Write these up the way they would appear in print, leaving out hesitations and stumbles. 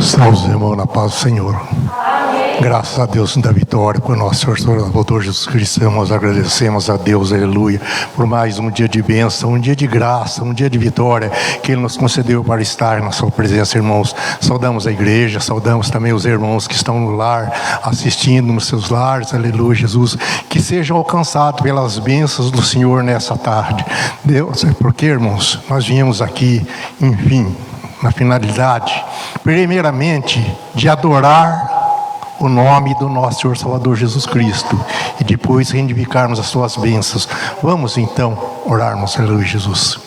Salve os irmãos na paz do Senhor. Amém. Graças a Deus da vitória, por nosso Senhor Salvador Jesus Cristo. Nós agradecemos a Deus, aleluia, por mais um dia de bênção, um dia de graça, um dia de vitória que Ele nos concedeu para estar na sua presença, irmãos. Saudamos a igreja, saudamos também os irmãos que estão no lar, assistindo nos seus lares, aleluia, Jesus. Que sejam alcançados pelas bênçãos do Senhor nessa tarde. Deus, porque, irmãos, nós viemos aqui, enfim, na finalidade, primeiramente, de adorar o nome do nosso Senhor Salvador Jesus Cristo e depois reivindicarmos as suas bênçãos. Vamos então orarmos, aleluia, Jesus.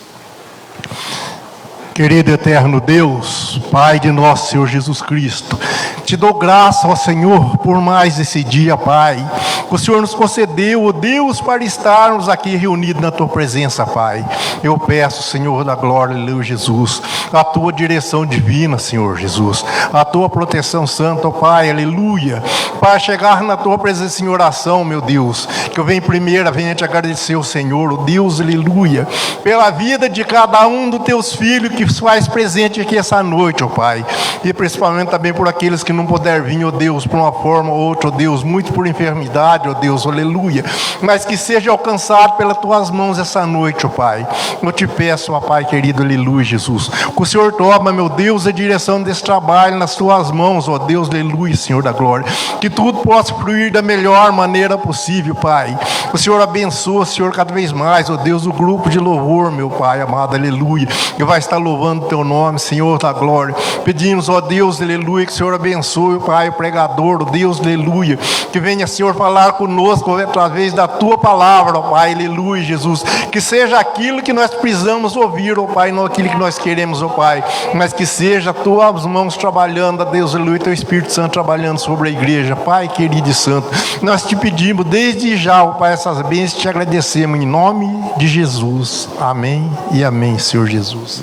Querido eterno Deus, Pai de nosso Senhor Jesus Cristo, te dou graça, ó Senhor, por mais esse dia, Pai. O Senhor nos concedeu, ó Deus, para estarmos aqui reunidos na Tua presença, Pai. Eu peço, Senhor da glória, aleluia, Jesus, a Tua direção divina, Senhor Jesus, a Tua proteção santa, ó Pai, aleluia, para chegar na Tua presença em oração, meu Deus, que eu venho primeiramente te agradecer ao Senhor, ó Deus, aleluia, pela vida de cada um dos Teus filhos que se faz presente aqui essa noite, ó Pai, e principalmente também por aqueles que não puderam vir, ó Deus, por uma forma ou outra, ó Deus, muito por enfermidade, ó Deus, aleluia, mas que seja alcançado pelas Tuas mãos essa noite, ó Pai. Eu te peço, ó Pai querido, aleluia, Jesus, que o Senhor toma, meu Deus, a direção desse trabalho nas Tuas mãos, ó Deus, aleluia, Senhor da glória, que tudo possa fluir da melhor maneira possível, Pai. O Senhor abençoa, Senhor, cada vez mais, ó Deus, o grupo de louvor, meu Pai amado, aleluia, que vai estar louvando o Teu nome, Senhor da glória. Pedimos, ó Deus, aleluia, que o Senhor abençoe, Pai, o pregador, ó Deus, aleluia, que venha, Senhor, falar conosco através da Tua palavra, ó Pai, aleluia, Jesus, que seja aquilo que nós precisamos ouvir, ó Pai, não aquilo que nós queremos, ó Pai, mas que seja Tuas mãos trabalhando, ó Deus, aleluia, Teu Espírito Santo trabalhando sobre a igreja, Pai querido e santo. Nós te pedimos desde já, ó Pai, essas bênçãos, te agradecemos em nome de Jesus. Amém e amém, Senhor Jesus.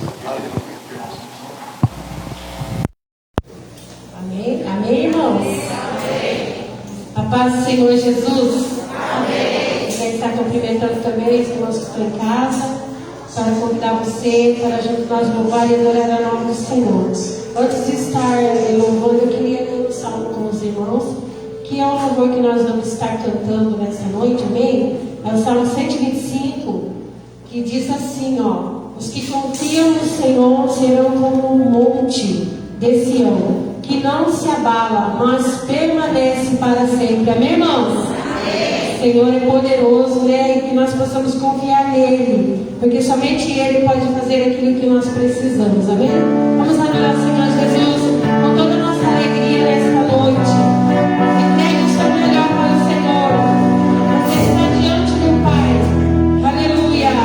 A paz do Senhor Jesus. Amém. Quero estar cumprimentando também os irmãos que estão em casa, para convidar você para junto nós louvar e adorar a nome do Senhor. Antes de estar louvando, eu queria ler um salmo com os irmãos, que é o louvor que nós vamos estar cantando nessa noite, amém? É o Salmo 125, que diz assim, ó: os que confiam no Senhor serão como um monte de Sião, que não se abala, mas permanece para sempre. Amém, irmãos? Amém. O Senhor é poderoso, né? E que nós possamos confiar nele, porque somente Ele pode fazer aquilo que nós precisamos. Amém? Vamos adorar o Senhor Jesus com toda a nossa alegria nesta noite. E tenha o seu melhor para o Senhor. Você está diante do Pai. Aleluia.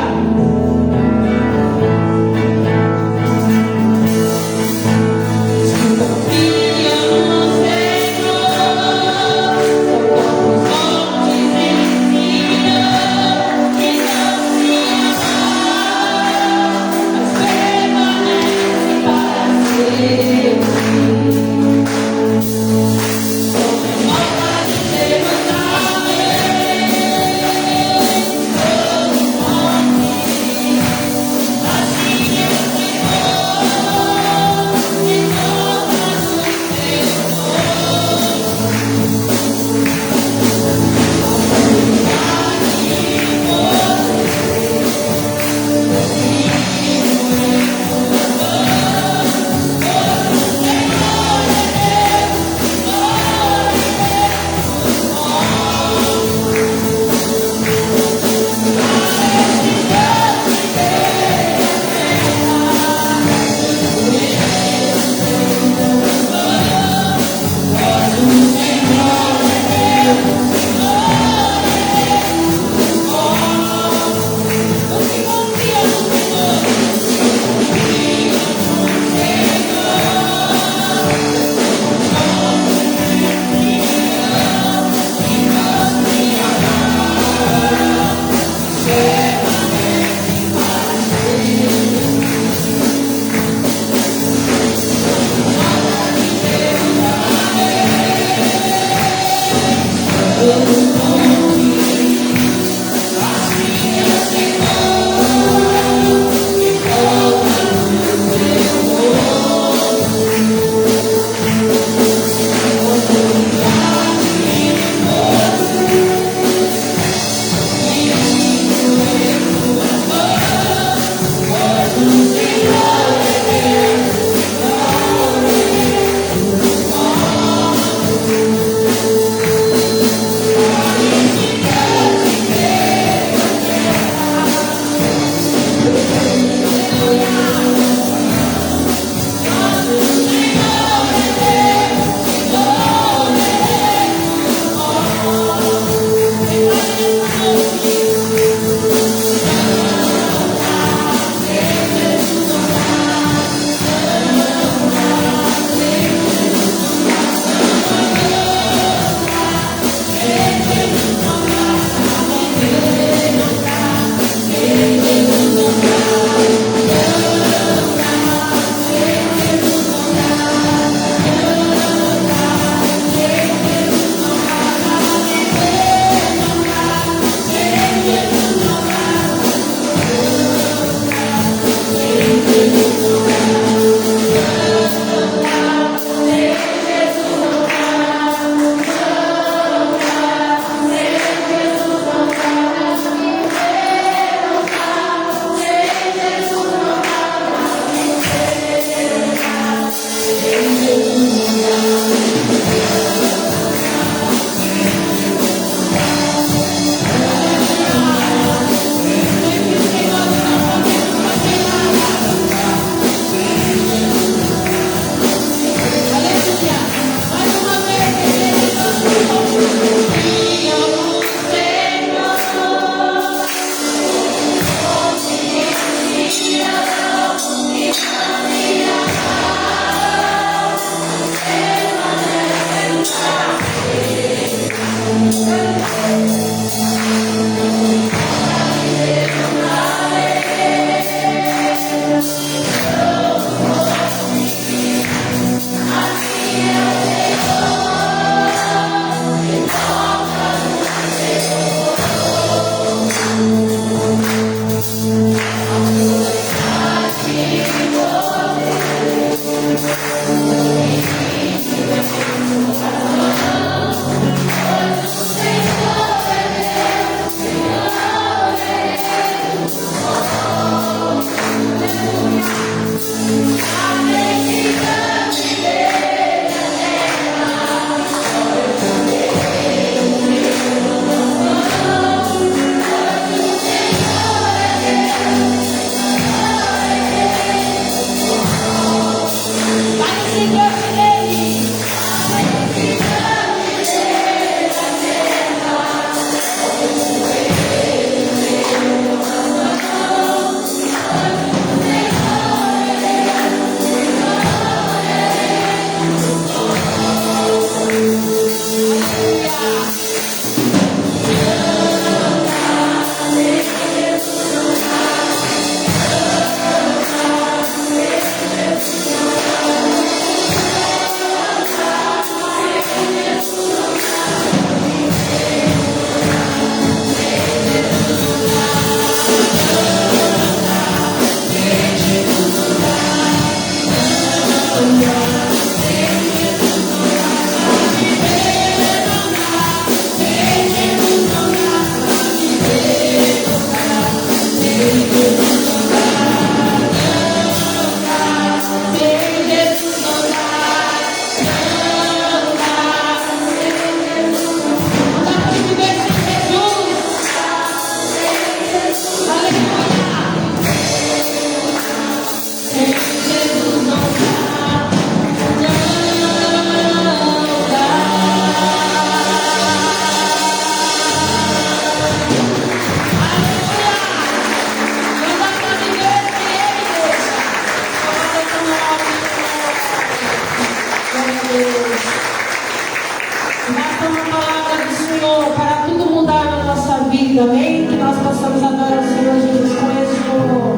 Senhor, para tudo mudar na nossa vida, amém? Que nós possamos adorar o Senhor Jesus com esse louvor.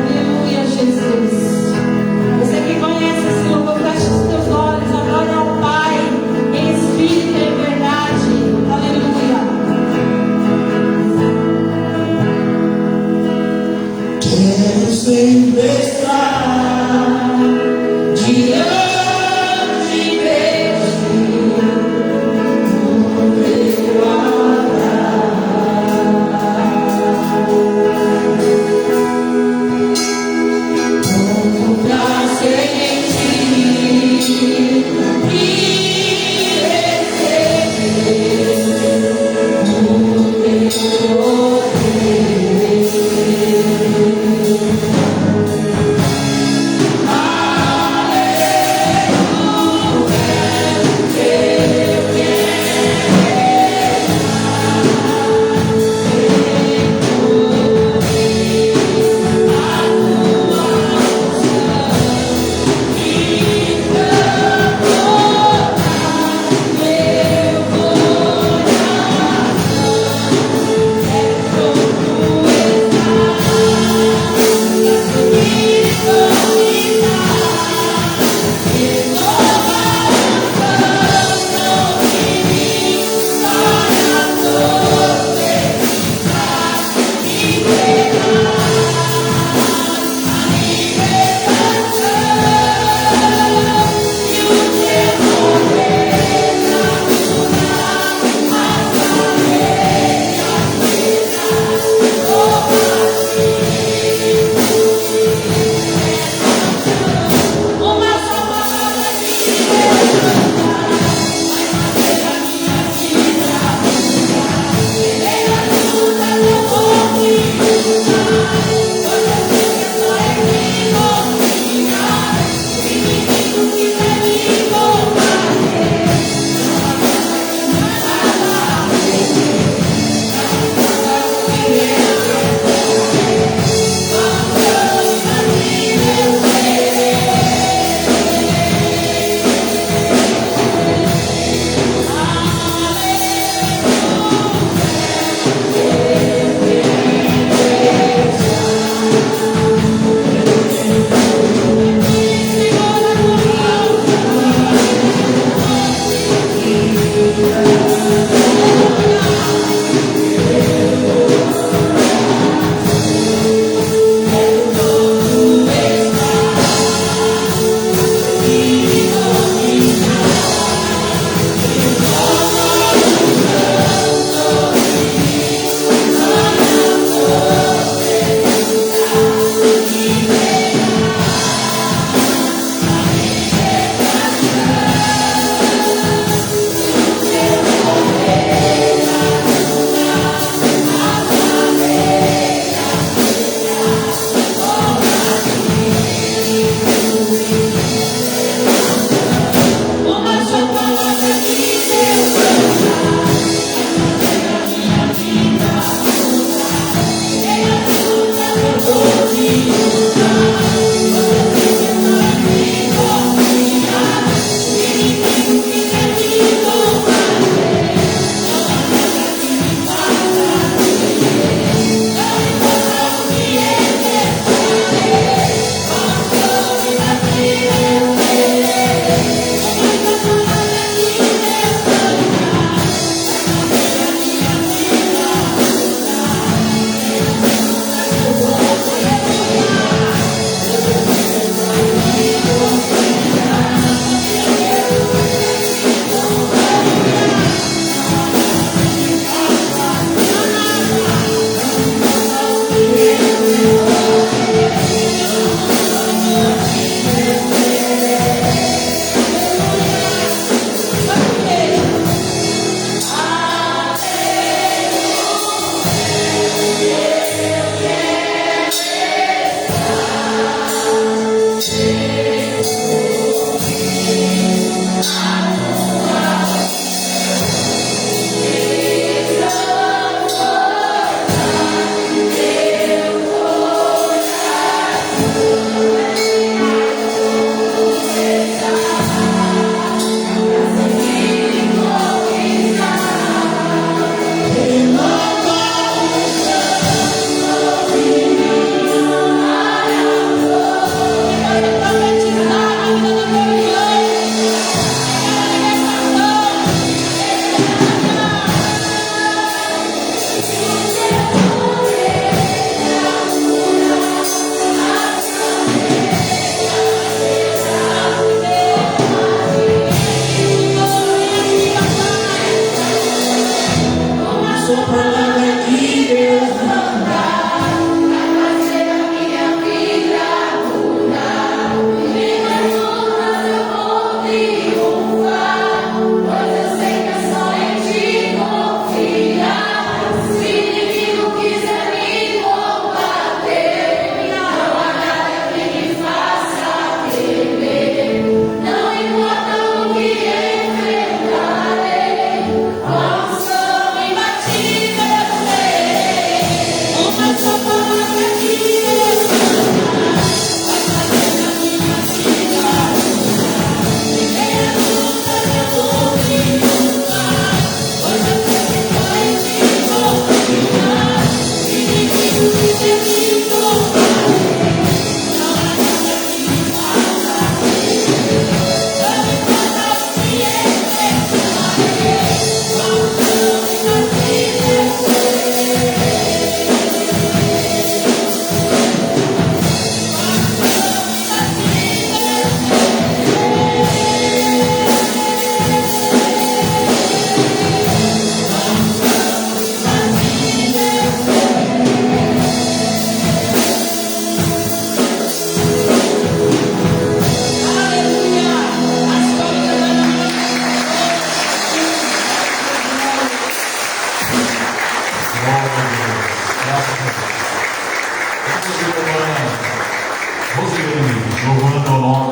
Aleluia, Jesus. Você que conhece esse louvor, feche os teus olhos, adore ao Pai em espírito e em verdade. Aleluia. Quero sempre estar diante de Ti, no teu altar.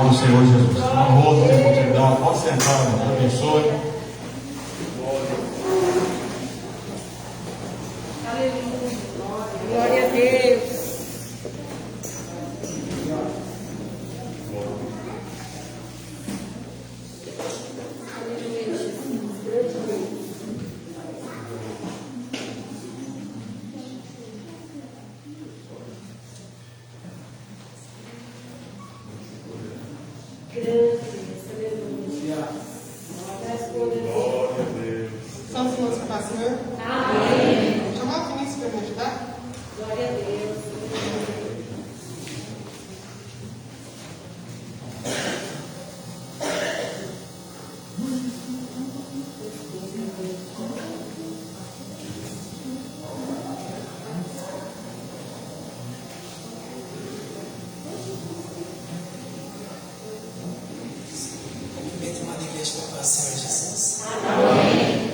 do Senhor Jesus. Honroso ter oportunidade. Pode sentar, Deus abençoe. Glória a Deus. Só os irmãos para pastor. Amém. Chamar o Vinícius para me ajudar. Glória a Deus. Cumprimento uma igreja com o Senhor Jesus. Amém.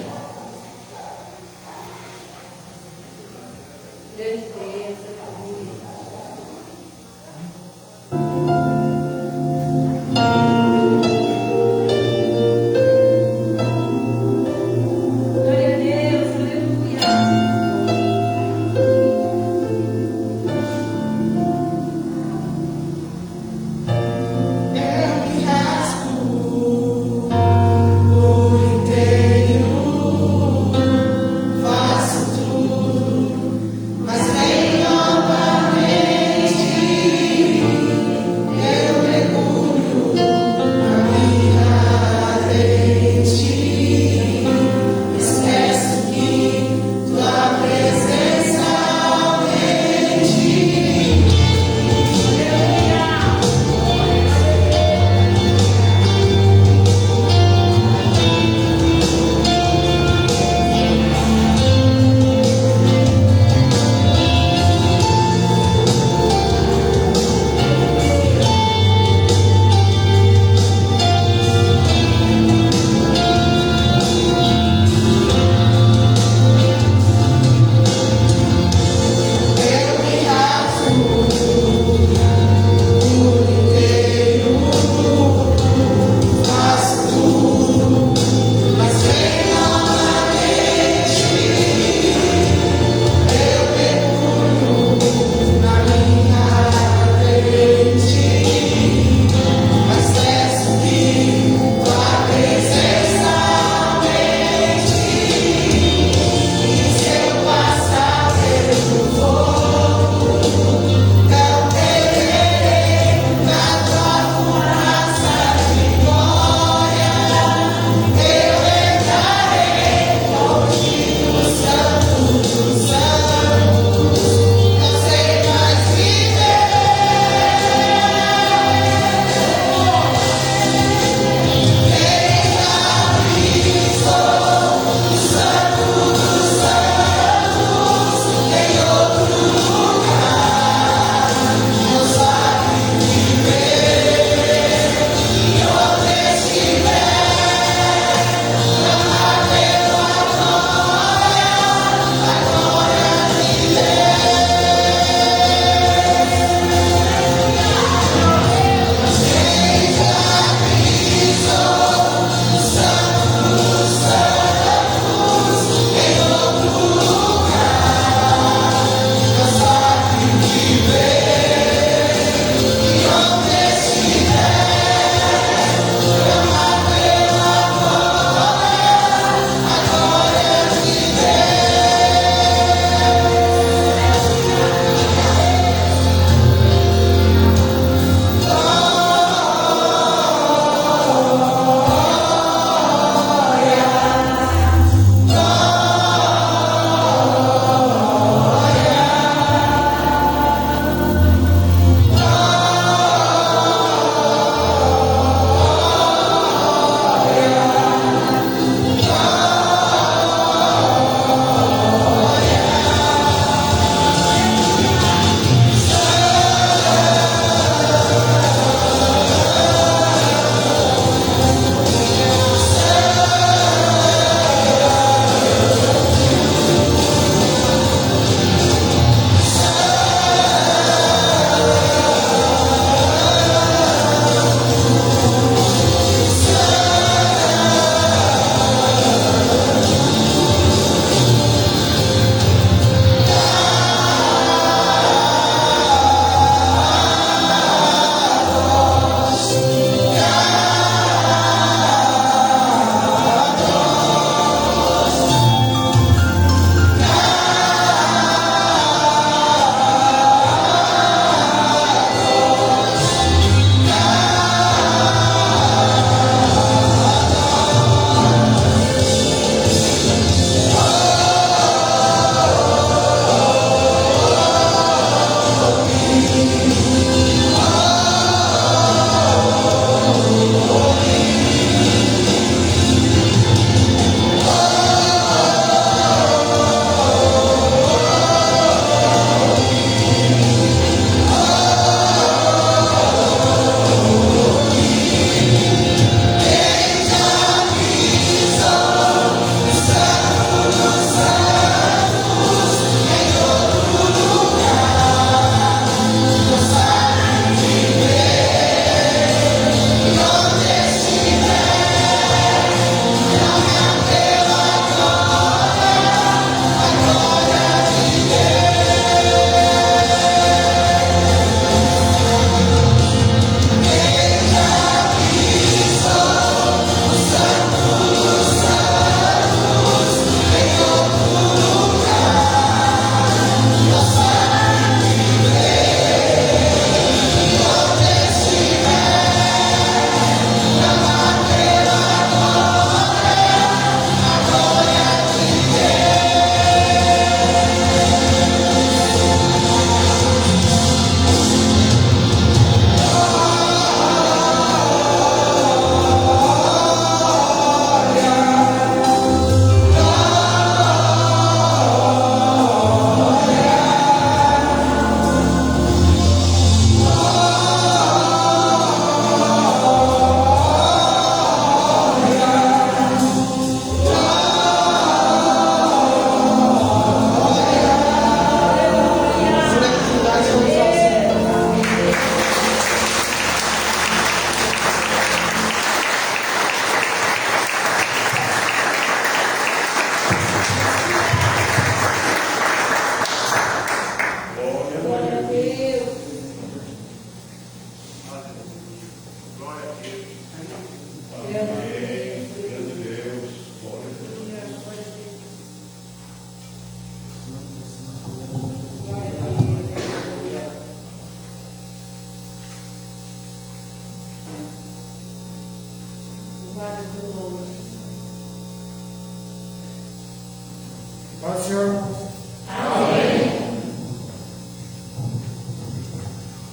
Paz, Senhor.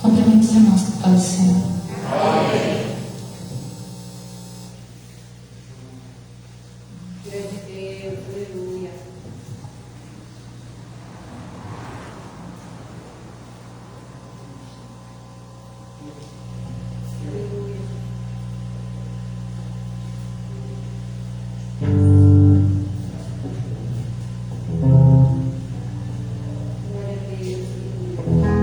Cumprimente os irmãos com a paz do Senhor. Grande Deus, aleluia. Aleluia. Glória a Deus, aleluia.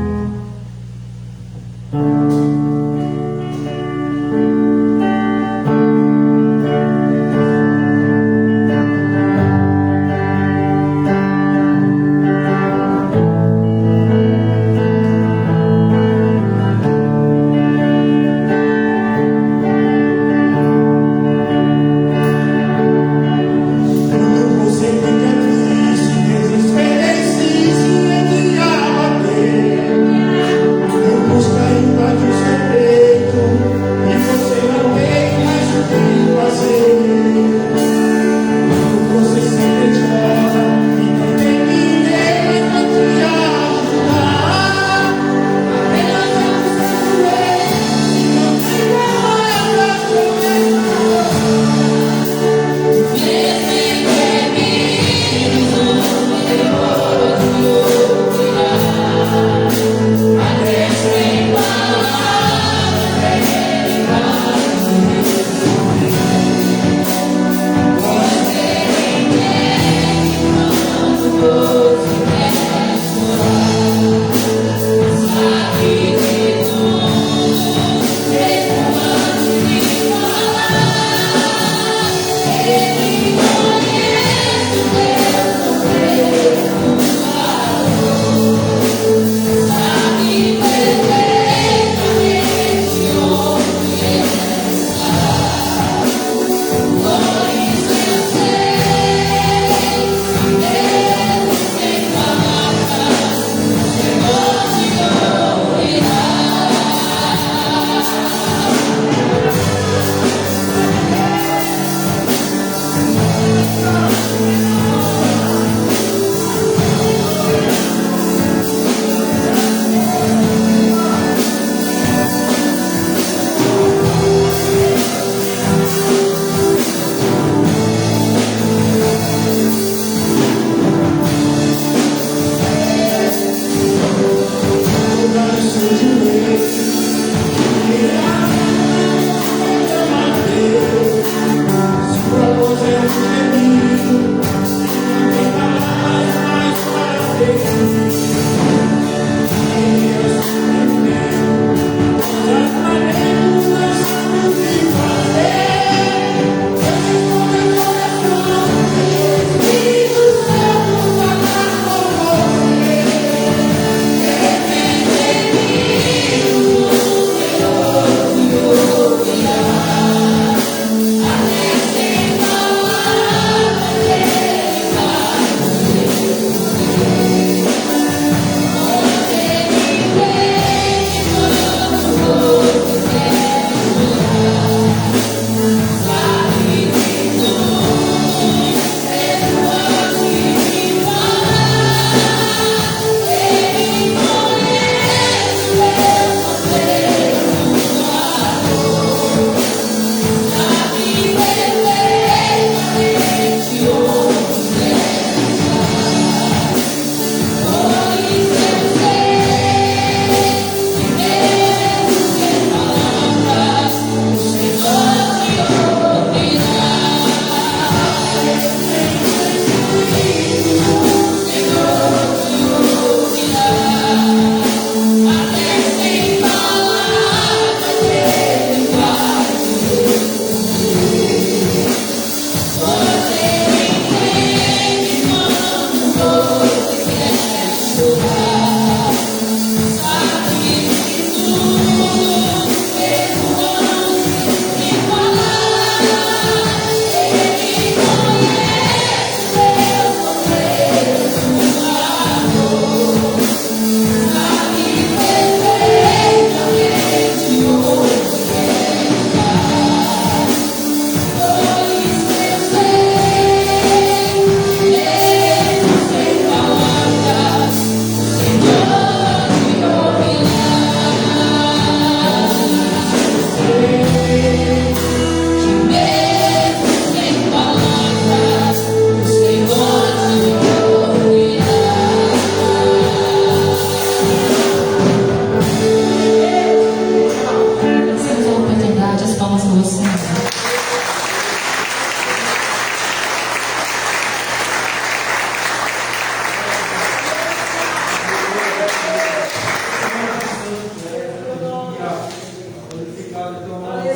palmas ao Senhor.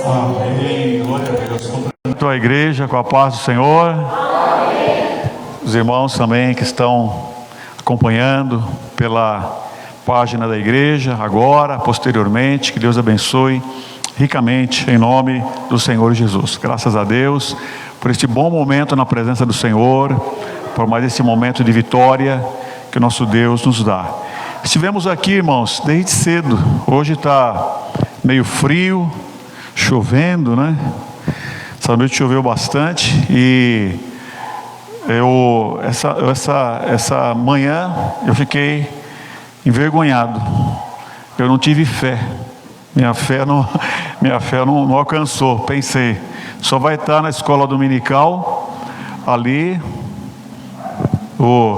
Amém. Glória a Deus. Cumprimento a igreja com a paz do Senhor. Amém. Os irmãos também que estão acompanhando pela página da igreja, agora, posteriormente, que Deus abençoe ricamente em nome do Senhor Jesus. Graças a Deus por este bom momento na presença do Senhor, por mais esse momento de vitória que o nosso Deus nos dá. Estivemos aqui, irmãos, desde cedo. Hoje está meio frio, chovendo, né? Essa noite choveu bastante e essa manhã eu fiquei envergonhado. Eu não tive fé. Minha fé não alcançou. Pensei, só vai estar na escola dominical ali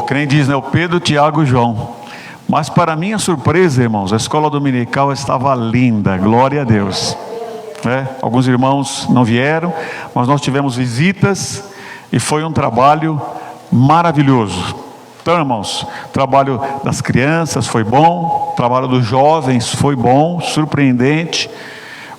quem diz, né? O Pedro, Tiago e João. Mas para minha surpresa, irmãos, a escola dominical estava linda. Glória a Deus. Alguns irmãos não vieram, mas nós tivemos visitas e foi um trabalho maravilhoso. Então, irmãos, o trabalho das crianças foi bom, o trabalho dos jovens foi bom, surpreendente,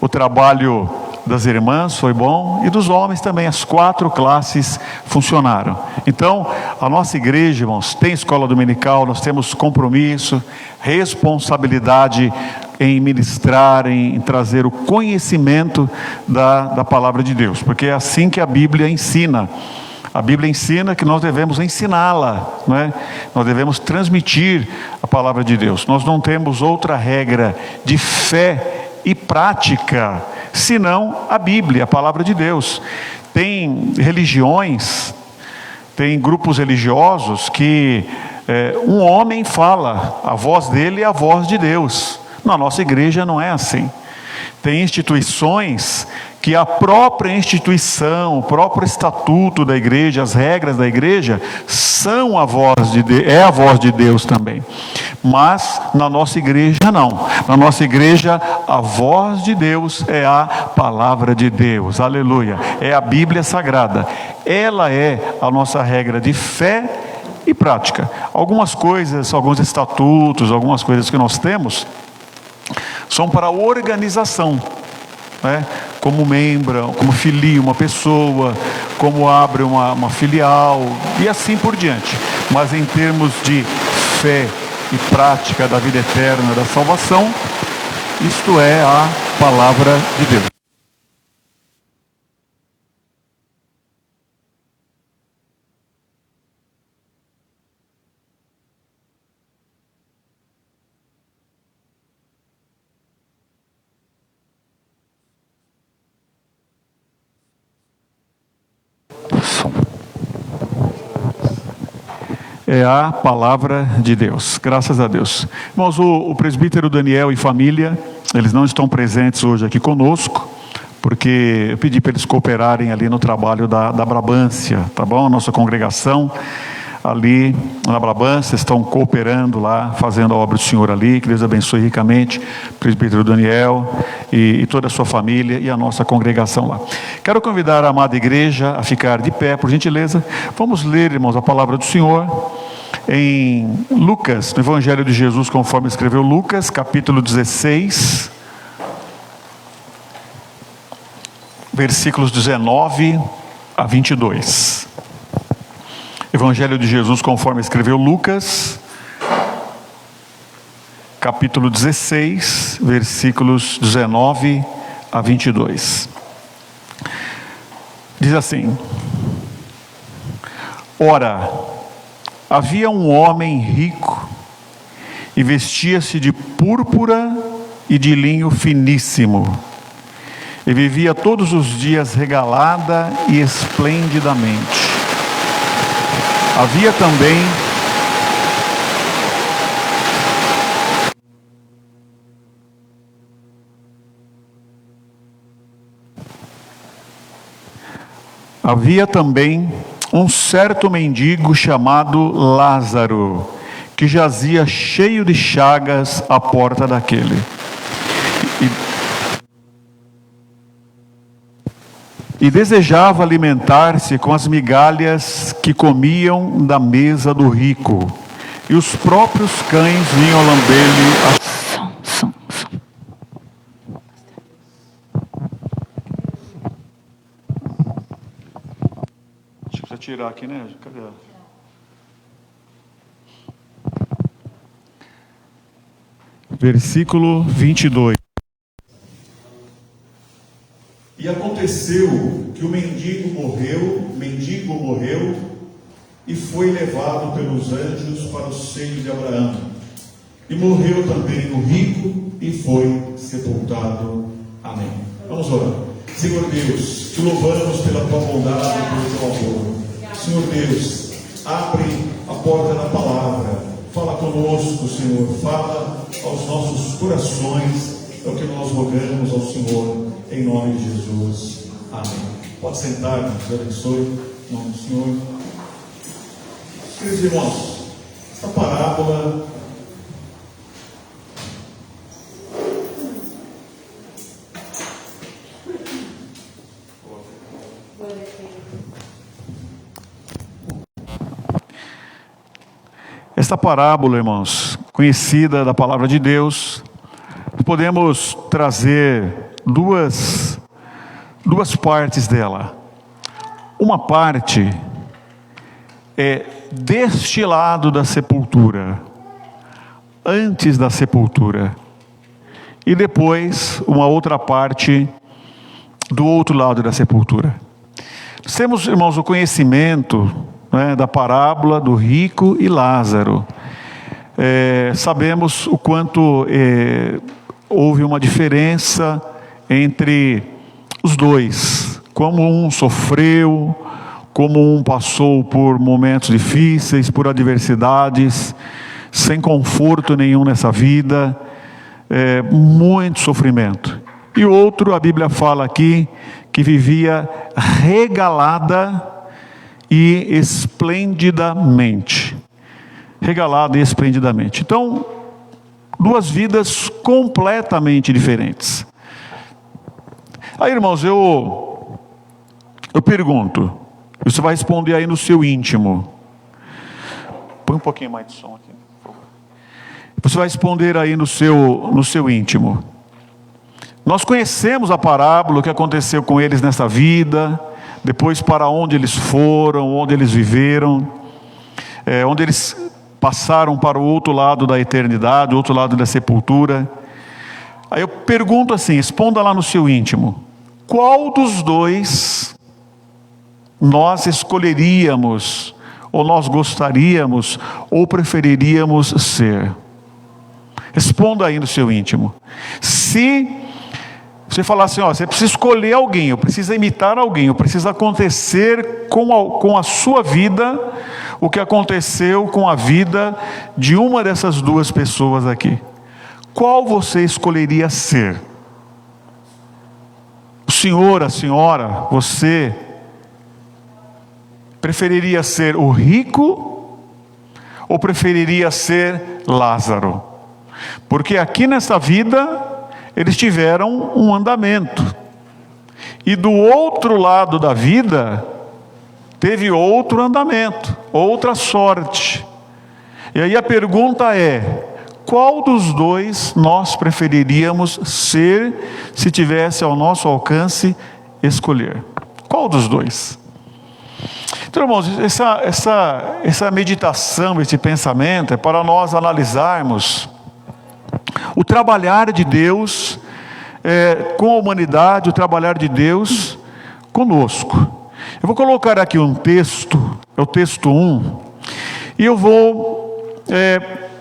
o trabalho das irmãs foi bom e dos homens também, as 4 classes funcionaram. Então, a nossa igreja, irmãos, tem escola dominical, nós temos compromisso, responsabilidade em ministrar, em trazer o conhecimento da palavra de Deus, porque é assim que a Bíblia ensina. A Bíblia ensina que nós devemos ensiná-la, não é? Nós devemos transmitir a palavra de Deus. Nós não temos outra regra de fé e prática, senão a Bíblia, a palavra de Deus. Tem religiões, tem grupos religiosos que um homem fala, a voz dele é a voz de Deus. Na nossa igreja não é assim. Tem instituições que a própria instituição, o próprio estatuto da igreja, as regras da igreja são a voz de Deus, é a voz de Deus também. Mas na nossa igreja não. Na nossa igreja a voz de Deus é a palavra de Deus. Aleluia. É a Bíblia Sagrada. Ela é a nossa regra de fé e prática. Algumas coisas, alguns estatutos, algumas coisas que nós temos são para organização, né? Como membro, como filia uma pessoa, como abre uma filial e assim por diante. Mas em termos de fé e prática da vida eterna, da salvação, isto é a palavra de Deus. É a palavra de Deus, graças a Deus. Irmãos, o presbítero Daniel e família, eles não estão presentes hoje aqui conosco, porque eu pedi para eles cooperarem ali no trabalho da Brabância, tá bom? A nossa congregação ali na Brabância estão cooperando lá, fazendo a obra do Senhor ali. Que Deus abençoe ricamente o presbítero Daniel e toda a sua família e a nossa congregação lá. Quero convidar a amada igreja a ficar de pé, por gentileza. Vamos ler, irmãos, a palavra do Senhor em Lucas, no Evangelho de Jesus, conforme escreveu Lucas, capítulo 16, versículos 19 a 22. Evangelho de Jesus, conforme escreveu Lucas, capítulo 16, versículos 19 a 22. Diz assim: Ora, havia um homem rico e vestia-se de púrpura e de linho finíssimo, e vivia todos os dias regalada e esplendidamente. Havia também um certo mendigo chamado Lázaro, que jazia cheio de chagas à porta daquele. e desejava alimentar-se com as migalhas que comiam da mesa do rico, e os próprios cães vinham lamber-lhe a... Acho que precisa tirar aqui, né? Cadê? Versículo 22. E aconteceu que o mendigo morreu e foi levado pelos anjos para o seio de Abraão. E morreu também o rico e foi sepultado. Amém. Vamos orar. Senhor Deus, te louvamos pela tua bondade e pelo teu amor. Senhor Deus, abre a porta da palavra. Fala conosco, Senhor. Fala aos nossos corações. É o que nós rogamos ao Senhor, em nome de Jesus. Amém. Pode sentar, Deus abençoe. Em nome do Senhor. Queridos irmãos, esta parábola Esta parábola, irmãos, conhecida da palavra de Deus, podemos trazer duas partes dela. Uma parte é deste lado da sepultura, antes da sepultura, e depois uma outra parte do outro lado da sepultura. Nós temos, irmãos, o conhecimento, né, da parábola do rico e Lázaro. Sabemos o quanto houve uma diferença entre os dois, como um sofreu, como um passou por momentos difíceis, por adversidades, sem conforto nenhum nessa vida, muito sofrimento. E o outro, a Bíblia fala aqui, que vivia regalada e esplendidamente. Regalada e esplendidamente. Então, duas vidas completamente diferentes. Aí, irmãos, eu pergunto, você vai responder aí no seu íntimo. Põe um pouquinho mais de som aqui, por favor. Você vai responder aí no seu íntimo. Nós conhecemos a parábola, o que aconteceu com eles nessa vida, depois para onde eles foram, onde eles viveram, onde eles passaram para o outro lado da eternidade, o outro lado da sepultura. Aí eu pergunto assim, responda lá no seu íntimo: qual dos dois nós escolheríamos, ou nós gostaríamos, ou preferiríamos ser? Responda aí no seu íntimo. Se você falar assim, você precisa escolher alguém, eu preciso imitar alguém, eu preciso acontecer com a sua vida o que aconteceu com a vida de uma dessas duas pessoas aqui. Qual você escolheria ser? O senhor, a senhora, você preferiria ser o rico ou preferiria ser Lázaro? Porque aqui nessa vida eles tiveram um andamento, e do outro lado da vida teve outro andamento, outra sorte. E aí a pergunta é: qual dos dois nós preferiríamos ser, se tivesse ao nosso alcance escolher? Qual dos dois? Então, irmãos, essa meditação, esse pensamento é para nós analisarmos o trabalhar de Deus com a humanidade, o trabalhar de Deus conosco. Eu vou colocar aqui um texto, é o texto 1, e eu vou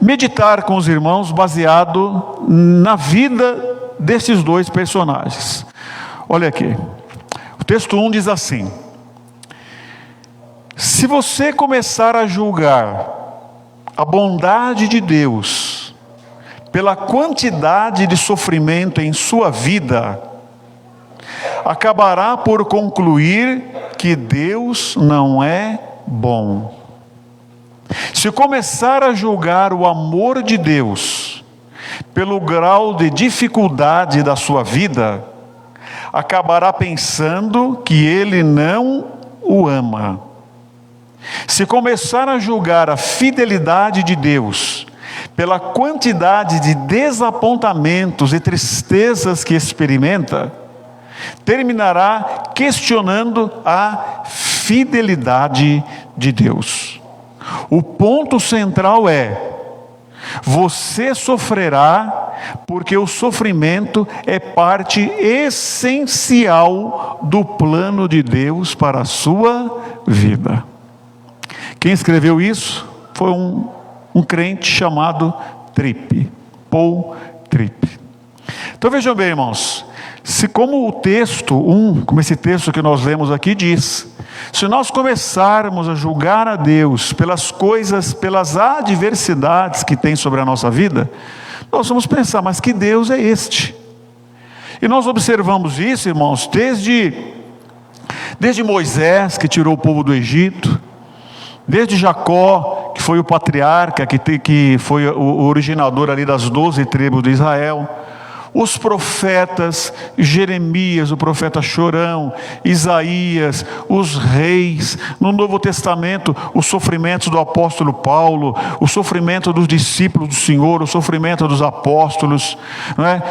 meditar com os irmãos baseado na vida desses dois personagens. Olha aqui, o texto 1 diz assim: se você começar a julgar a bondade de Deus pela quantidade de sofrimento em sua vida, acabará por concluir que Deus não é bom. Se começar a julgar o amor de Deus pelo grau de dificuldade da sua vida, acabará pensando que ele não o ama. Se começar a julgar a fidelidade de Deus pela quantidade de desapontamentos e tristezas que experimenta, terminará questionando a fidelidade de Deus. O ponto central é: você sofrerá porque o sofrimento é parte essencial do plano de Deus para a sua vida. Quem escreveu isso foi um crente chamado Tripp, Paul Tripp. Então vejam bem, irmãos, se como o texto, como esse texto que nós lemos aqui diz, se nós começarmos a julgar a Deus pelas coisas, pelas adversidades que tem sobre a nossa vida, nós vamos pensar, mas que Deus é este? E nós observamos isso, irmãos, desde Moisés, que tirou o povo do Egito, desde Jacó, que foi o patriarca, que foi o originador ali das 12 tribos de Israel, os profetas, Jeremias, o profeta chorão, Isaías, os reis, no Novo Testamento, os sofrimentos do apóstolo Paulo, o sofrimento dos discípulos do Senhor, o sofrimento dos apóstolos, não é?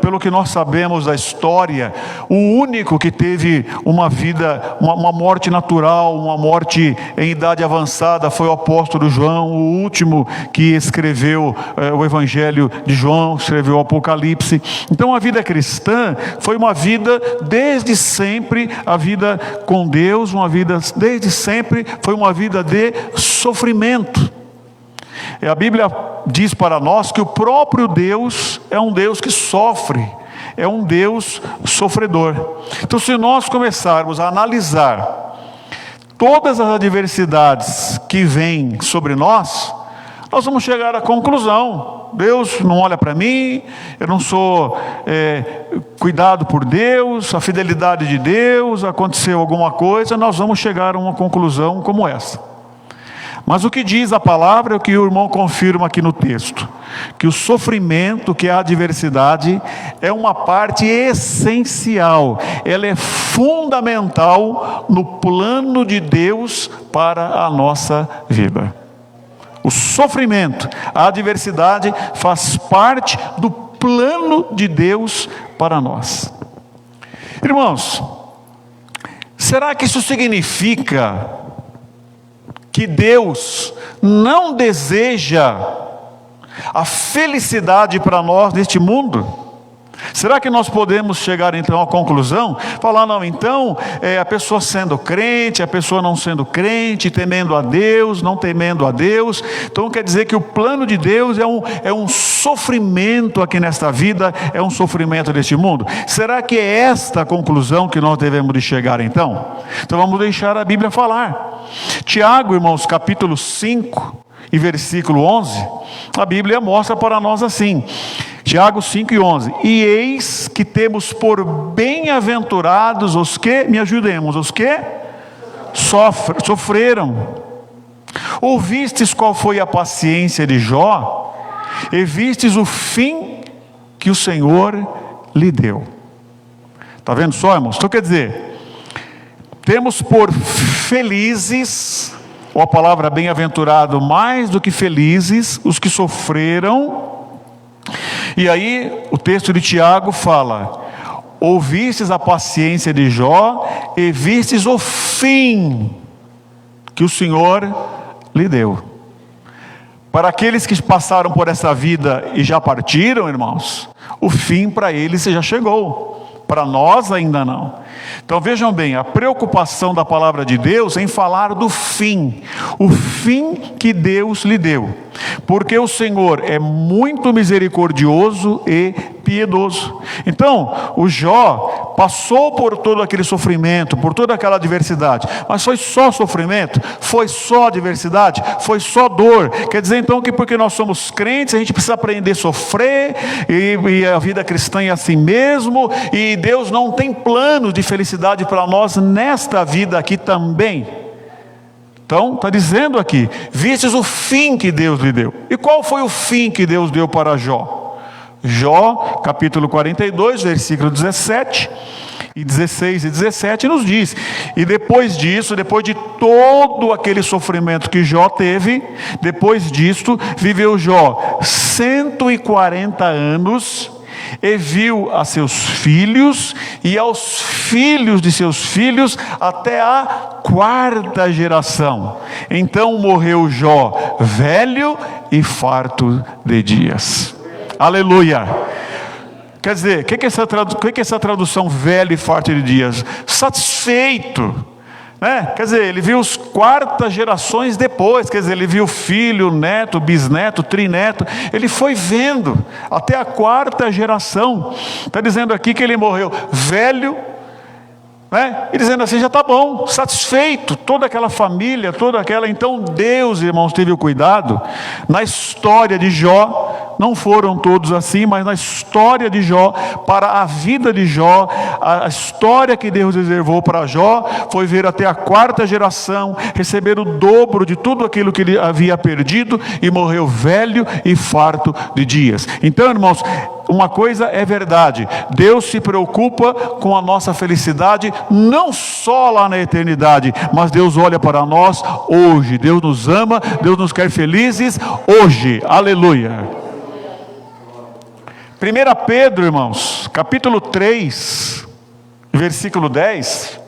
Pelo que nós sabemos da história, o único que teve uma vida, uma morte natural, uma morte em idade avançada, foi o apóstolo João, o último que escreveu o Evangelho de João, escreveu o Apocalipse. Então a vida cristã foi uma vida desde sempre, a vida com Deus, uma vida desde sempre foi uma vida de sofrimento. E a Bíblia diz para nós que o próprio Deus é um Deus que sofre, é um Deus sofredor. Então, se nós começarmos a analisar todas as adversidades que vêm sobre nós vamos chegar à conclusão: Deus não olha para mim, eu não sou cuidado por Deus, a fidelidade de Deus, aconteceu alguma coisa. Nós vamos chegar a uma conclusão como essa. Mas o que diz a palavra é o que o irmão confirma aqui no texto: que o sofrimento, que a adversidade é uma parte essencial, ela é fundamental no plano de Deus para a nossa vida. O sofrimento, a adversidade faz parte do plano de Deus para nós. Irmãos, será que isso significa que Deus não deseja a felicidade para nós neste mundo? Será que nós podemos chegar então à conclusão, falar, não, então a pessoa sendo crente, a pessoa não sendo crente, temendo a Deus, não temendo a Deus, então quer dizer que o plano de Deus é um sofrimento aqui nesta vida, é um sofrimento deste mundo? Será que é esta a conclusão que nós devemos de chegar então? Então vamos deixar a Bíblia falar. Tiago, irmãos, capítulo 5 e versículo 11, a Bíblia mostra para nós assim, Tiago 5:11, e eis que temos por bem-aventurados os que, me ajudemos, os que sofreram. Ouvistes qual foi a paciência de Jó, e vistes o fim que o Senhor lhe deu. Está vendo só, irmãos? Então quer dizer, temos por felizes, ou a palavra bem-aventurado, mais do que felizes, os que sofreram. E aí o texto de Tiago fala: ouvistes a paciência de Jó e vistes o fim que o Senhor lhe deu. Para aqueles que passaram por essa vida e já partiram, irmãos, o fim para eles já chegou, para nós ainda não. Então vejam bem, a preocupação da palavra de Deus em falar do fim, o fim que Deus lhe deu, porque o Senhor é muito misericordioso e piedoso. Então o Jó passou por todo aquele sofrimento, por toda aquela adversidade, mas foi só sofrimento? Foi só adversidade? Foi só dor? Quer dizer então que porque nós somos crentes a gente precisa aprender a sofrer, e a vida cristã é assim mesmo, e Deus não tem plano de felicidade para nós nesta vida aqui também? Então está dizendo aqui: vistes o fim que Deus lhe deu. E qual foi o fim que Deus deu para Jó? Jó, capítulo 42, versículo 17 e 16 e 17 nos diz: e depois disso, depois de todo aquele sofrimento que Jó teve, depois disto, viveu Jó 140 anos, e viu a seus filhos e aos filhos de seus filhos até a 4ª geração. Então morreu Jó velho e farto de dias. Aleluia! Quer dizer, o que é essa tradução velho e farto de dias? Satisfeito, né? Quer dizer, ele viu as 4 gerações depois, quer dizer, ele viu filho, neto, bisneto, trineto, ele foi vendo até a 4ª geração. Está dizendo aqui que ele morreu velho, né? E dizendo assim, já está bom, satisfeito, toda aquela família, toda aquela. Então Deus, irmãos, teve o cuidado. Na história de Jó, não foram todos assim, mas na história de Jó, para a vida de Jó, a história que Deus reservou para Jó, foi ver até a 4ª geração, receber o dobro de tudo aquilo que ele havia perdido, e morreu velho e farto de dias. Então, irmãos, uma coisa é verdade: Deus se preocupa com a nossa felicidade, não só lá na eternidade, mas Deus olha para nós hoje. Deus nos ama, Deus nos quer felizes hoje. Aleluia. 1 Pedro, irmãos, capítulo 3, versículo 10,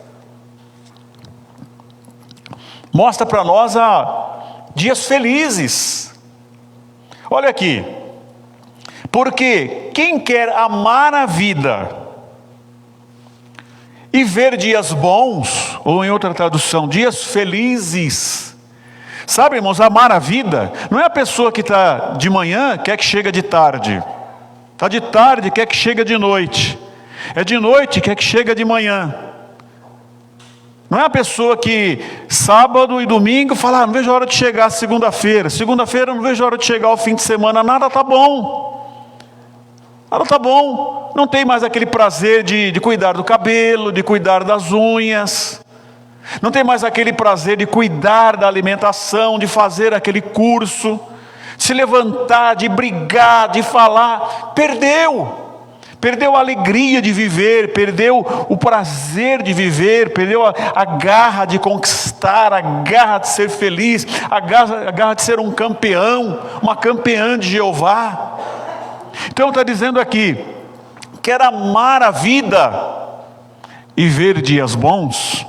mostra para nós dias felizes. Olha aqui: porque quem quer amar a vida e ver dias bons, ou em outra tradução, dias felizes. Sabe, irmãos, amar a vida não é a pessoa que está de manhã, quer que chega de tarde. Está de tarde, quer que chega de noite. É de noite, quer que chega de manhã. Não é a pessoa que sábado e domingo fala, não vejo a hora de chegar segunda-feira. Segunda-feira não vejo a hora de chegar ao fim de semana. Nada está bom. Nada está bom. Não tem mais aquele prazer de cuidar do cabelo, de cuidar das unhas. Não tem mais aquele prazer de cuidar da alimentação, de fazer aquele curso, se levantar, de brigar, de falar. Perdeu a alegria de viver, perdeu o prazer de viver, perdeu a garra de conquistar, a garra de ser feliz, a garra de ser um campeão, uma campeã de Jeová. Então está dizendo aqui, quer amar a vida e ver dias bons?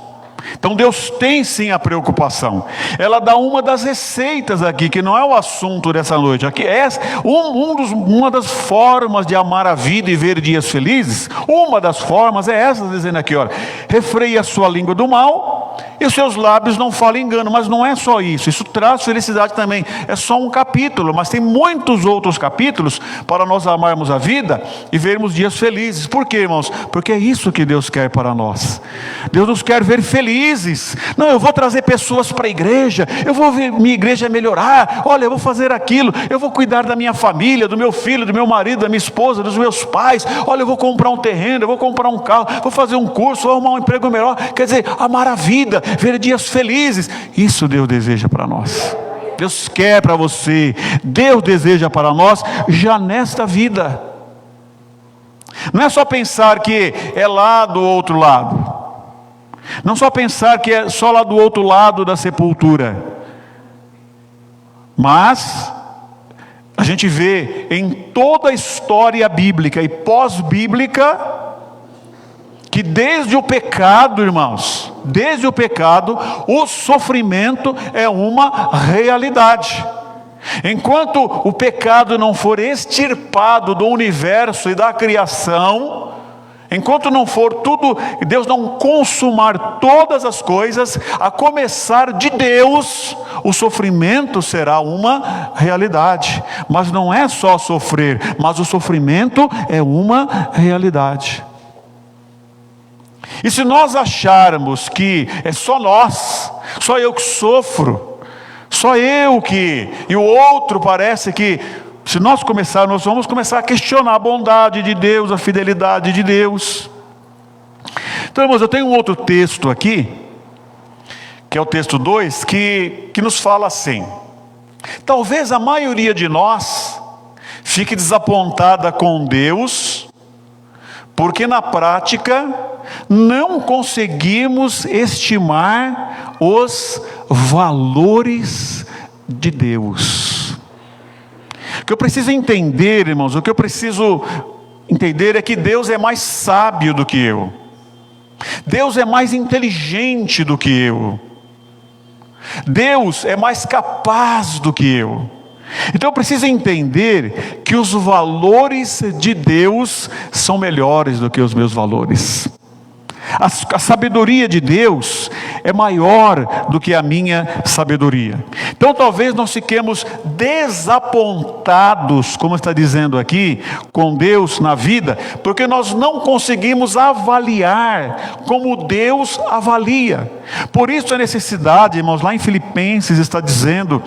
Então Deus tem sim a preocupação. Ela dá uma das receitas aqui, que não é o assunto dessa noite. Aqui é uma das formas de amar a vida e ver dias felizes. Uma das formas é essa, dizendo aqui, olha, refreie a sua língua do mal e os seus lábios não falem engano. Mas não é só isso, isso traz felicidade também. É só um capítulo, mas tem muitos outros capítulos para nós amarmos a vida e vermos dias felizes. Por quê, irmãos? Porque é isso que Deus quer para nós. Deus nos quer ver felizes. Não, eu vou trazer pessoas para a igreja, eu vou ver minha igreja melhorar, olha, eu vou fazer aquilo, eu vou cuidar da minha família, do meu filho, do meu marido, da minha esposa, dos meus pais, olha, eu vou comprar um terreno, eu vou comprar um carro, vou fazer um curso, vou arrumar um emprego melhor. Quer dizer, amar a vida, ver dias felizes. Isso Deus deseja para nós. Deus quer para você, Deus deseja para nós já nesta vida. Não é só pensar que é lá do outro lado. Não só pensar que é só lá do outro lado da sepultura. Mas a gente vê em toda a história bíblica e pós-bíblica que desde o pecado, irmãos, desde o pecado, o sofrimento é uma realidade. Enquanto o pecado não for extirpado do universo e da criação, enquanto não for tudo, Deus não consumar todas as coisas, a começar de Deus, o sofrimento será uma realidade. Mas não é só sofrer, mas o sofrimento é uma realidade. E se nós acharmos que é só nós, só eu que sofro, só eu que, e o outro parece que, se nós vamos começar a questionar a bondade de Deus, a fidelidade de Deus. Então, irmãos, eu tenho um outro texto aqui, que é o texto 2, que nos fala assim: talvez a maioria de nós fique desapontada com Deus, porque na prática não conseguimos estimar os valores de Deus. O que eu preciso entender, irmãos, o que eu preciso entender é que Deus é mais sábio do que eu. Deus é mais inteligente do que eu. Deus é mais capaz do que eu. Então eu preciso entender que os valores de Deus são melhores do que os meus valores. A sabedoria de Deus é maior do que a minha sabedoria. Então talvez nós fiquemos desapontados, como está dizendo aqui, com Deus na vida, porque nós não conseguimos avaliar como Deus avalia. Por isso a necessidade, irmãos, lá em Filipenses está dizendo,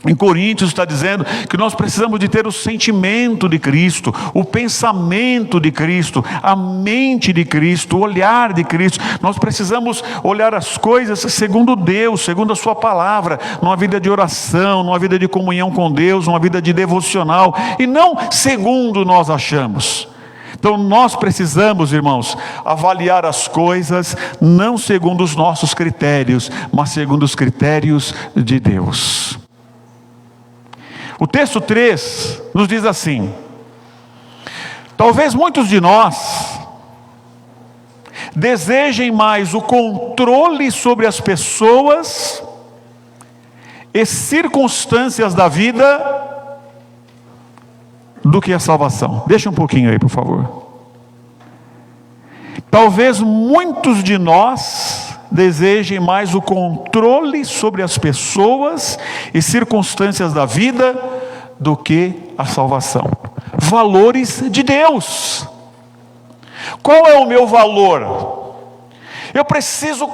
em Coríntios está dizendo que nós precisamos de ter o sentimento de Cristo, o pensamento de Cristo, a mente de Cristo, o olhar de Cristo. Nós precisamos olhar as coisas segundo Deus, segundo a sua palavra, numa vida de oração, numa vida de comunhão com Deus, numa vida de devocional, e não segundo nós achamos. Então nós precisamos, irmãos, avaliar as coisas não segundo os nossos critérios, mas segundo os critérios de Deus. O texto 3 nos diz assim: talvez muitos de nós desejem mais o controle sobre as pessoas e circunstâncias da vida do que a salvação. Deixa um pouquinho aí, por favor. Talvez muitos de nós desejem mais o controle sobre as pessoas e circunstâncias da vida do que a salvação. Valores de Deus. Qual é o meu valor? Eu preciso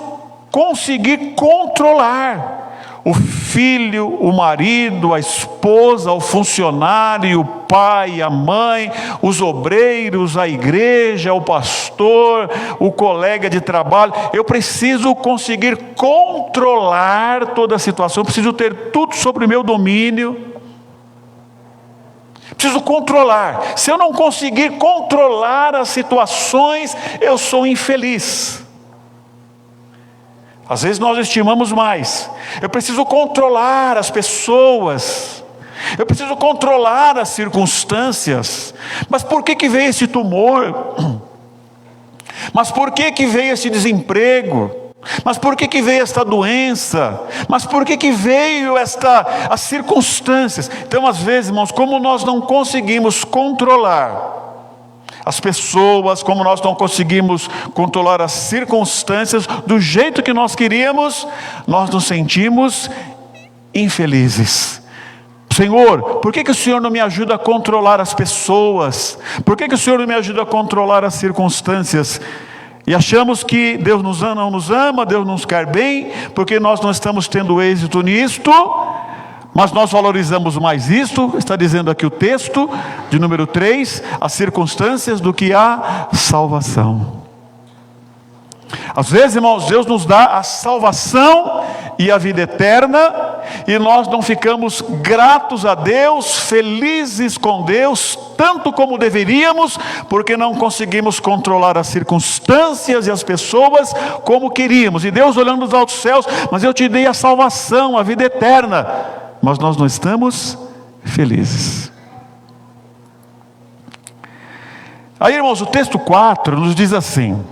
conseguir controlar o filho, o marido, a esposa, o funcionário, o pai, a mãe, os obreiros, a igreja, o pastor, o colega de trabalho. Eu preciso conseguir controlar toda a situação. Eu preciso ter tudo sobre o meu domínio. Preciso controlar. Se eu não conseguir controlar as situações, eu sou infeliz. Às vezes nós estimamos mais. Eu preciso controlar as pessoas. Eu preciso controlar as circunstâncias. Mas por que veio esse tumor? Mas por que veio esse desemprego? Mas por que veio esta doença? Mas por que veio as circunstâncias? Então às vezes, irmãos, como nós não conseguimos controlar as pessoas, como nós não conseguimos controlar as circunstâncias do jeito que nós queríamos, nós nos sentimos infelizes. Senhor, por que o Senhor não me ajuda a controlar as pessoas? Por que o Senhor não me ajuda a controlar as circunstâncias? E achamos que Deus não nos ama, Deus nos quer bem, porque nós não estamos tendo êxito nisto. Mas nós valorizamos mais isto, está dizendo aqui o texto, de número 3, as circunstâncias do que a salvação. Às vezes, irmãos, Deus nos dá a salvação e a vida eterna, e nós não ficamos gratos a Deus, felizes com Deus, tanto como deveríamos, porque não conseguimos controlar as circunstâncias e as pessoas como queríamos. E Deus olhando dos altos céus, mas eu te dei a salvação, a vida eterna. Mas nós não estamos felizes. Aí, irmãos, o texto 4 nos diz assim: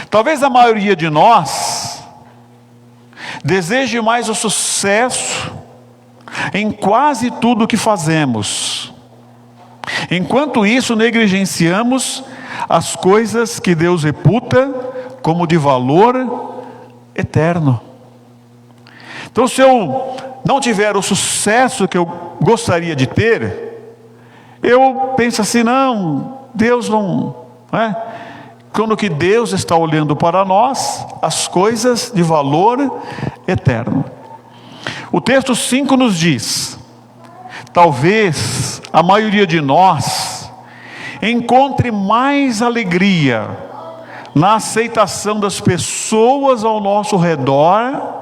talvez a maioria de nós deseje mais o sucesso em quase tudo o que fazemos, enquanto isso negligenciamos as coisas que Deus reputa como de valor eterno. Então, se eu não tiver o sucesso que eu gostaria de ter, eu penso assim, não, Deus não, quando que Deus está olhando para nós, as coisas de valor eterno. O texto 5 nos diz: talvez a maioria de nós encontre mais alegria na aceitação das pessoas ao nosso redor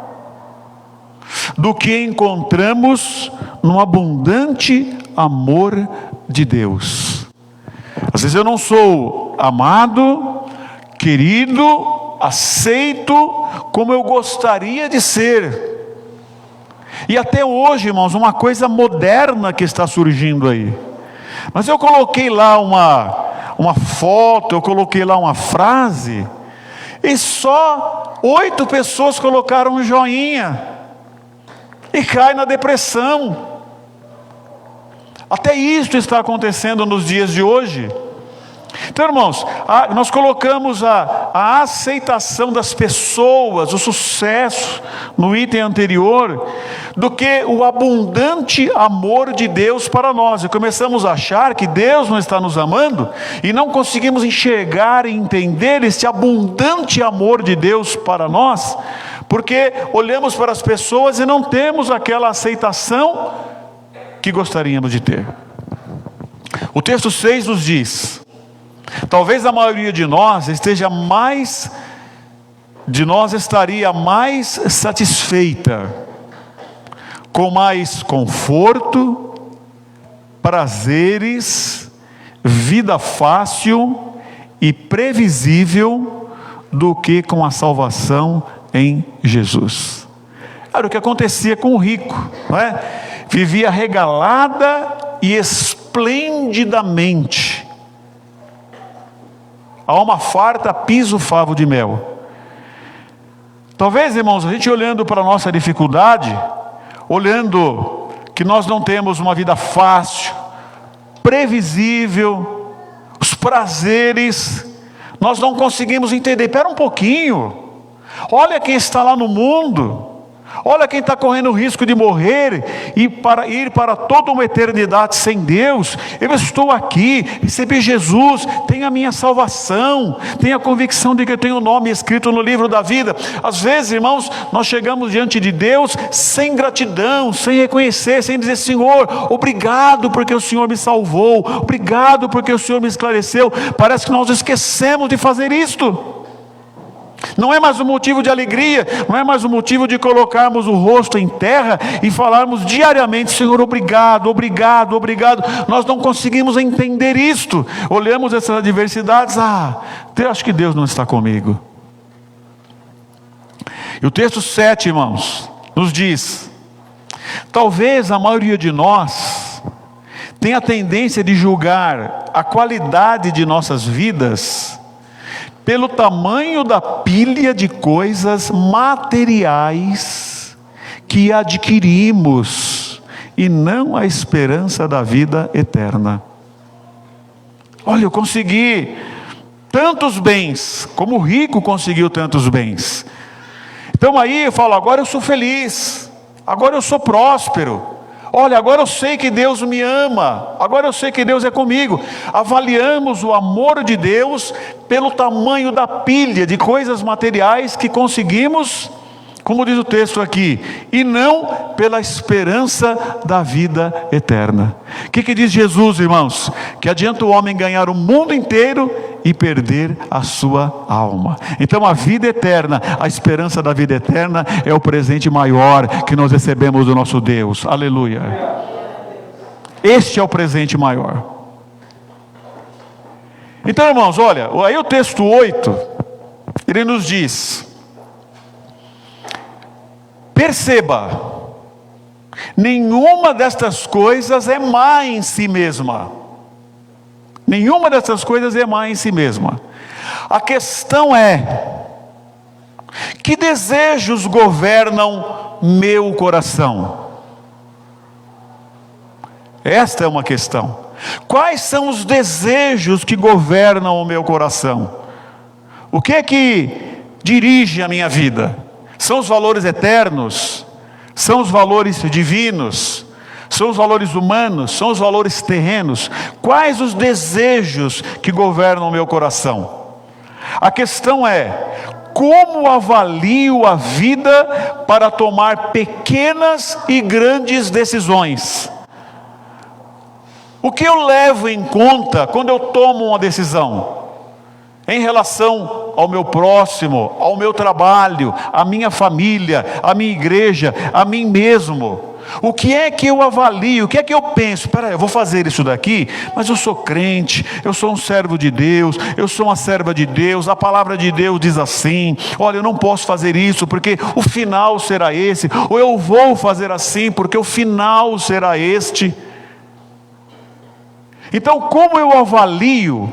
do que encontramos no abundante amor de Deus. Às vezes eu não sou amado, querido, aceito como eu gostaria de ser. E até hoje, irmãos, uma coisa moderna que está surgindo aí. Mas eu coloquei lá uma foto, eu coloquei lá uma frase, e só 8 pessoas colocaram um joinha, e cai na depressão. Até isso está acontecendo nos dias de hoje. Então, irmãos, nós colocamos a aceitação das pessoas, o sucesso, no item anterior, do que o abundante amor de Deus para nós. E começamos a achar que Deus não está nos amando, e não conseguimos enxergar e entender esse abundante amor de Deus para nós, porque olhamos para as pessoas e não temos aquela aceitação que gostaríamos de ter. O texto 6 nos diz: talvez a maioria de nós estaria mais satisfeita com mais conforto, prazeres, vida fácil e previsível do que com a salvação em Jesus. Era o que acontecia com o rico, não é? Vivia regalada e esplendidamente. A alma farta pisa o favo de mel. Talvez, irmãos, a gente olhando para a nossa dificuldade, olhando que nós não temos uma vida fácil, previsível, os prazeres, nós não conseguimos entender. Espera um pouquinho, olha quem está lá no mundo, olha quem está correndo o risco de morrer e ir para toda uma eternidade sem Deus. Eu estou aqui, recebi Jesus, tenho a minha salvação, tenho a convicção de que eu tenho o nome escrito no livro da vida. Às vezes, irmãos, nós chegamos diante de Deus sem gratidão, sem reconhecer, sem dizer: Senhor, obrigado porque o Senhor me salvou, obrigado porque o Senhor me esclareceu. Parece que nós esquecemos de fazer isto. Não é mais um motivo de alegria, não é mais um motivo de colocarmos o rosto em terra e falarmos diariamente: Senhor, obrigado, obrigado, obrigado. Nós não conseguimos entender isto. Olhamos essas adversidades: eu acho que Deus não está comigo. E o texto 7, irmãos, nos diz: talvez a maioria de nós tenha a tendência de julgar a qualidade de nossas vidas pelo tamanho da pilha de coisas materiais que adquirimos, e não a esperança da vida eterna. Olha, eu consegui tantos bens, como o rico conseguiu tantos bens. Então aí eu falo: agora eu sou feliz, agora eu sou próspero. Olha, agora eu sei que Deus me ama, agora eu sei que Deus é comigo. Avaliamos o amor de Deus pelo tamanho da pilha de coisas materiais que conseguimos, como diz o texto aqui, e não pela esperança da vida eterna. O que diz Jesus, irmãos? Que adianta o homem ganhar o mundo inteiro e perder a sua alma. Então a vida eterna, a esperança da vida eterna, é o presente maior que nós recebemos do nosso Deus. Aleluia. Este é o presente maior. Então, irmãos, olha, aí o texto 8, ele nos diz: perceba, nenhuma destas coisas é má em si mesma. Nenhuma dessas coisas é má em si mesma. A questão é: que desejos governam meu coração? Esta é uma questão. Quais são os desejos que governam o meu coração? O que é que dirige a minha vida? São os valores eternos? São os valores divinos? São os valores humanos? São os valores terrenos? Quais os desejos que governam o meu coração? A questão é: como avalio a vida para tomar pequenas e grandes decisões? O que eu levo em conta quando eu tomo uma decisão? Em relação ao meu próximo, ao meu trabalho, à minha família, à minha igreja, a mim mesmo. O que é que eu avalio? O que é que eu penso? Espera aí, eu vou fazer isso daqui, mas eu sou crente, eu sou um servo de Deus, eu sou uma serva de Deus, a palavra de Deus diz assim, olha, eu não posso fazer isso porque o final será esse, ou eu vou fazer assim porque o final será este. Então, como eu avalio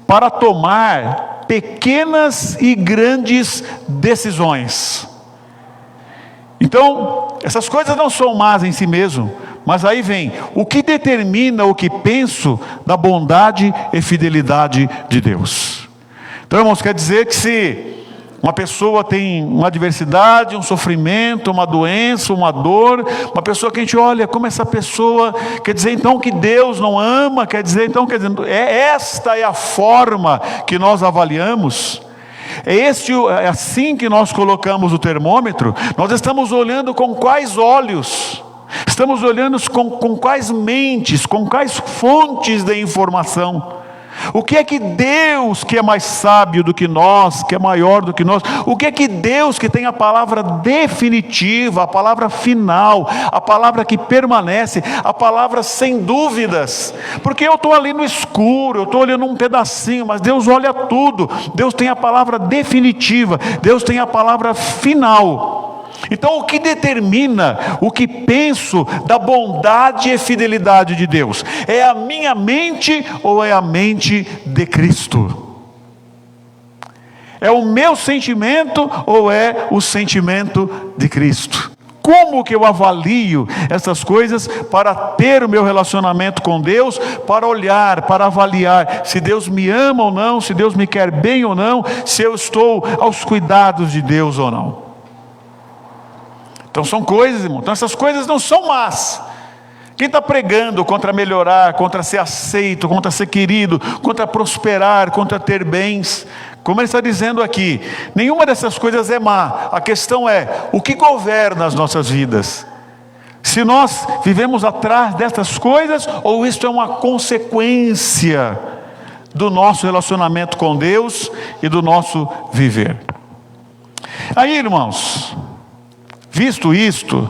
para tomar pequenas e grandes decisões? Então, essas coisas não são más em si mesmo, mas aí vem o que determina o que penso da bondade e fidelidade de Deus. Então, irmãos, quer dizer que se uma pessoa tem uma adversidade, um sofrimento, uma doença, uma dor, uma pessoa que a gente olha como essa pessoa, quer dizer então que Deus não ama, quer dizer então, esta é a forma que nós avaliamos. É assim que nós colocamos o termômetro. Nós estamos olhando com quais olhos? Estamos olhando com quais mentes, com quais fontes de informação? O que é que Deus, que é mais sábio do que nós, que é maior do que nós, o que é que Deus, que tem a palavra definitiva, a palavra final, a palavra que permanece, a palavra sem dúvidas? Porque eu estou ali no escuro, eu estou olhando um pedacinho, mas Deus olha tudo. Deus tem a palavra definitiva, Deus tem a palavra final. Então, o que determina o que penso da bondade e fidelidade de Deus? É a minha mente ou é a mente de Cristo? É o meu sentimento ou é o sentimento de Cristo? Como que eu avalio essas coisas para ter o meu relacionamento com Deus, para olhar, para avaliar se Deus me ama ou não, se Deus me quer bem ou não, se eu estou aos cuidados de Deus ou não? Então são coisas, irmão. Então essas coisas não são más. Quem está pregando contra melhorar, contra ser aceito, contra ser querido, contra prosperar, contra ter bens, como ele está dizendo aqui, nenhuma dessas coisas é má. A questão é, o que governa as nossas vidas? Se nós vivemos atrás dessas coisas, ou isto é uma consequência do nosso relacionamento com Deus e do nosso viver? Aí, irmãos, visto isto,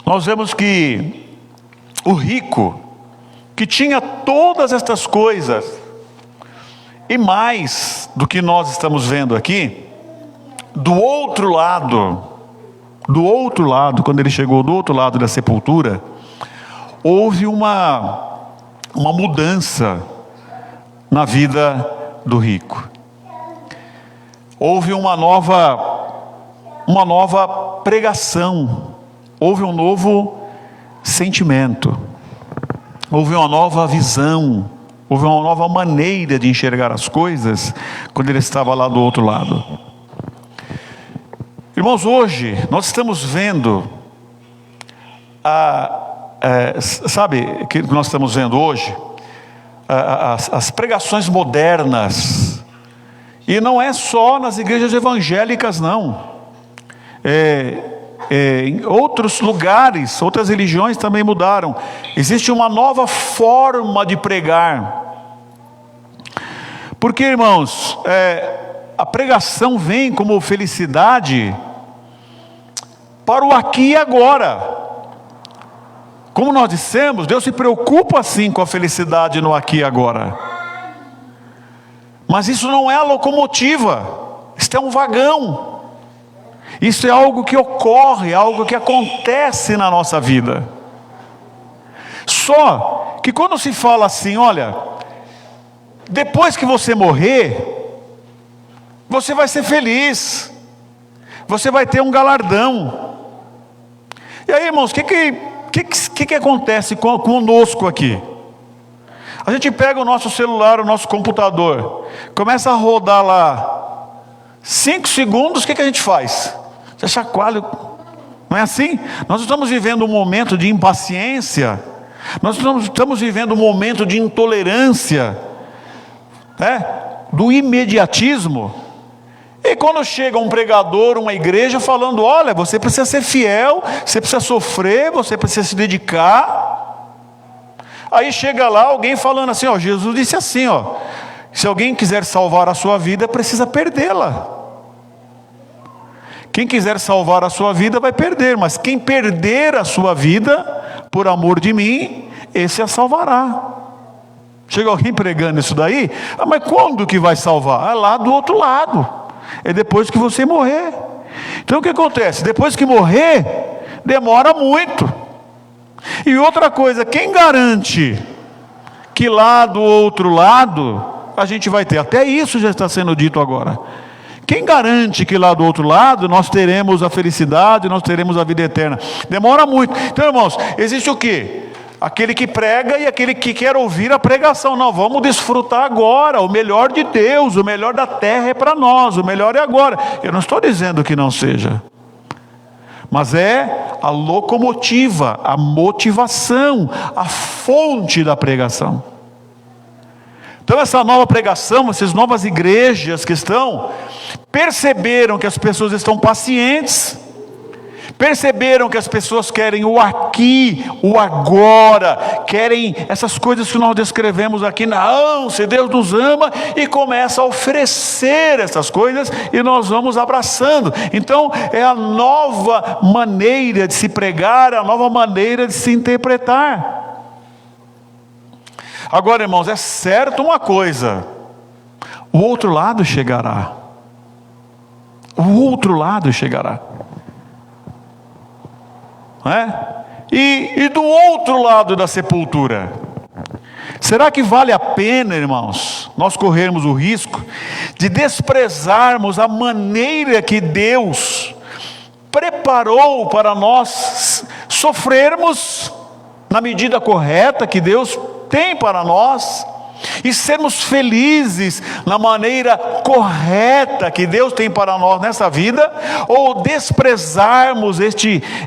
nós vemos que o rico, que tinha todas estas coisas, e mais do que nós estamos vendo aqui, do outro lado, quando ele chegou do outro lado da sepultura, houve uma mudança na vida do rico. Houve uma nova pregação, houve um novo sentimento, houve uma nova visão, houve uma nova maneira de enxergar as coisas quando ele estava lá do outro lado. Irmãos, hoje nós estamos vendo, sabe o que nós estamos vendo hoje? As pregações modernas. E não é só nas igrejas evangélicas, não. Em outros lugares, outras religiões também mudaram. Existe uma nova forma de pregar. Porque, irmãos, a pregação vem como felicidade para o aqui e agora. Como nós dissemos, Deus se preocupa sim com a felicidade no aqui e agora. Mas isso não é a locomotiva, isso é um vagão, isso é algo que ocorre, algo que acontece na nossa vida. Só que quando se fala assim, olha, depois que você morrer, você vai ser feliz, você vai ter um galardão. E aí, irmãos, o que acontece conosco aqui? A gente pega o nosso celular, o nosso computador, começa a rodar lá 5 segundos, o que a gente faz? Você chacoalha, não é assim? Nós estamos vivendo um momento de impaciência, nós estamos vivendo um momento de intolerância, do imediatismo. E quando chega um pregador, uma igreja falando, olha, você precisa ser fiel, você precisa sofrer, você precisa se dedicar. Aí chega lá alguém falando assim, Jesus disse assim, se alguém quiser salvar a sua vida, precisa perdê-la. Quem quiser salvar a sua vida vai perder, mas quem perder a sua vida por amor de mim, esse a salvará. Chega alguém pregando isso daí, mas quando que vai salvar? É lá do outro lado, é depois que você morrer. Então o que acontece? Depois que morrer, demora muito. E outra coisa, quem garante que lá do outro lado a gente vai ter? Até isso já está sendo dito agora. Quem garante que lá do outro lado nós teremos a felicidade, nós teremos a vida eterna? Demora muito. Então, irmãos, existe o quê? Aquele que prega e aquele que quer ouvir a pregação. Não, vamos desfrutar agora. O melhor de Deus, o melhor da terra é para nós, o melhor é agora. Eu não estou dizendo que não seja, mas é a locomotiva, a motivação, a fonte da pregação. Então essa nova pregação, essas novas igrejas que estão, perceberam que as pessoas estão pacientes, perceberam que as pessoas querem o aqui, o agora, querem essas coisas que nós descrevemos aqui. Não, se Deus nos ama, e começa a oferecer essas coisas e nós vamos abraçando. Então é a nova maneira de se pregar, a nova maneira de se interpretar. Agora, irmãos, é certo uma coisa: o outro lado chegará. O outro lado chegará. Não é? E do outro lado da sepultura, será que vale a pena, irmãos, nós corrermos o risco de desprezarmos a maneira que Deus preparou para nós sofrermos na medida correta que Deus tem para nós, e sermos felizes na maneira correta que Deus tem para nós nessa vida, ou desprezarmos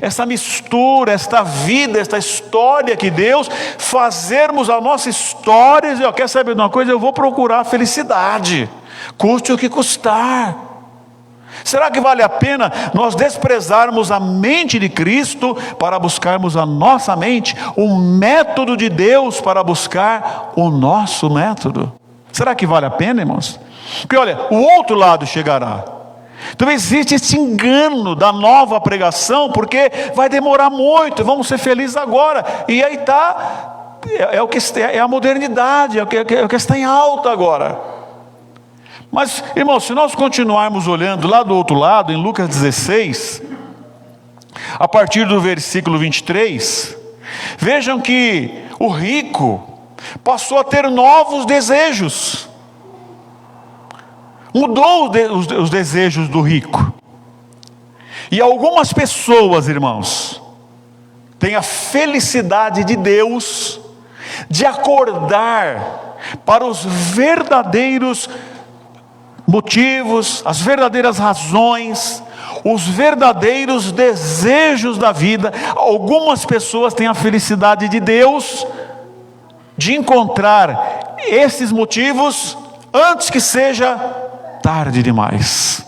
essa mistura, esta vida, esta história que Deus, fazermos a nossa história e dizer, quer saber de uma coisa? Eu vou procurar a felicidade, custe o que custar. Será que vale a pena nós desprezarmos a mente de Cristo para buscarmos a nossa mente, o método de Deus para buscar o nosso método? Será que vale a pena, irmãos? Porque olha, o outro lado chegará. Então existe esse engano da nova pregação, porque vai demorar muito, vamos ser felizes agora. E aí está, é a modernidade, é o que está em alta agora. Mas, irmãos, se nós continuarmos olhando lá do outro lado, em Lucas 16, a partir do versículo 23, vejam que o rico passou a ter novos desejos. Mudou os desejos do rico. E algumas pessoas, irmãos, têm a felicidade de Deus de acordar para os verdadeiros motivos, as verdadeiras razões, os verdadeiros desejos da vida. Algumas pessoas têm a felicidade de Deus de encontrar esses motivos antes que seja tarde demais.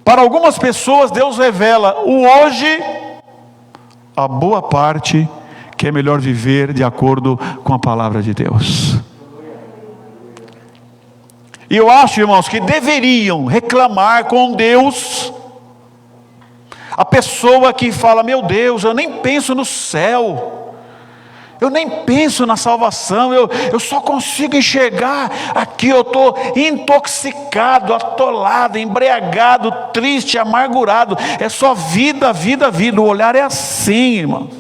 Para algumas pessoas Deus revela o hoje, a boa parte, que é melhor viver de acordo com a palavra de Deus. E eu acho, irmãos, que deveriam reclamar com Deus a pessoa que fala, meu Deus, eu nem penso no céu, eu nem penso na salvação, eu só consigo enxergar aqui, eu estou intoxicado, atolado, embriagado, triste, amargurado, é só vida, vida, vida. O olhar é assim, irmãos.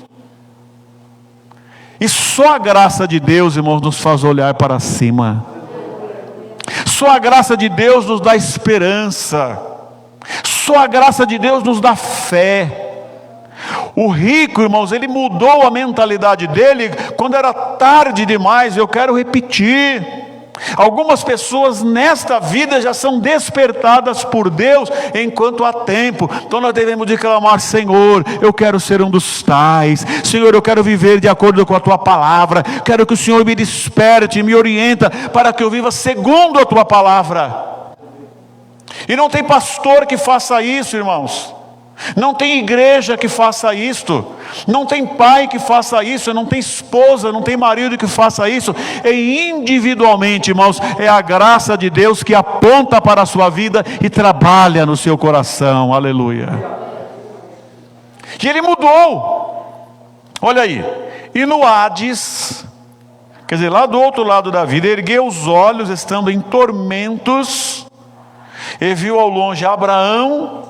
E só a graça de Deus, irmãos, nos faz olhar para cima. Só a graça de Deus nos dá esperança. Só a graça de Deus nos dá fé. O rico, irmãos, ele mudou a mentalidade dele quando era tarde demais. Eu quero repetir. Algumas pessoas nesta vida já são despertadas por Deus enquanto há tempo. Então nós devemos de clamar, Senhor, eu quero ser um dos tais. Senhor, eu quero viver de acordo com a Tua palavra. Quero que o Senhor me desperte, me orienta para que eu viva segundo a Tua palavra. E não tem pastor que faça isso, irmãos. Não tem igreja que faça isto, não tem pai que faça isso, não tem esposa, não tem marido que faça isso. E individualmente, irmãos, é a graça de Deus que aponta para a sua vida e trabalha no seu coração, aleluia. E ele mudou, olha aí, e no Hades, quer dizer, lá do outro lado da vida, ergueu os olhos, estando em tormentos, e viu ao longe Abraão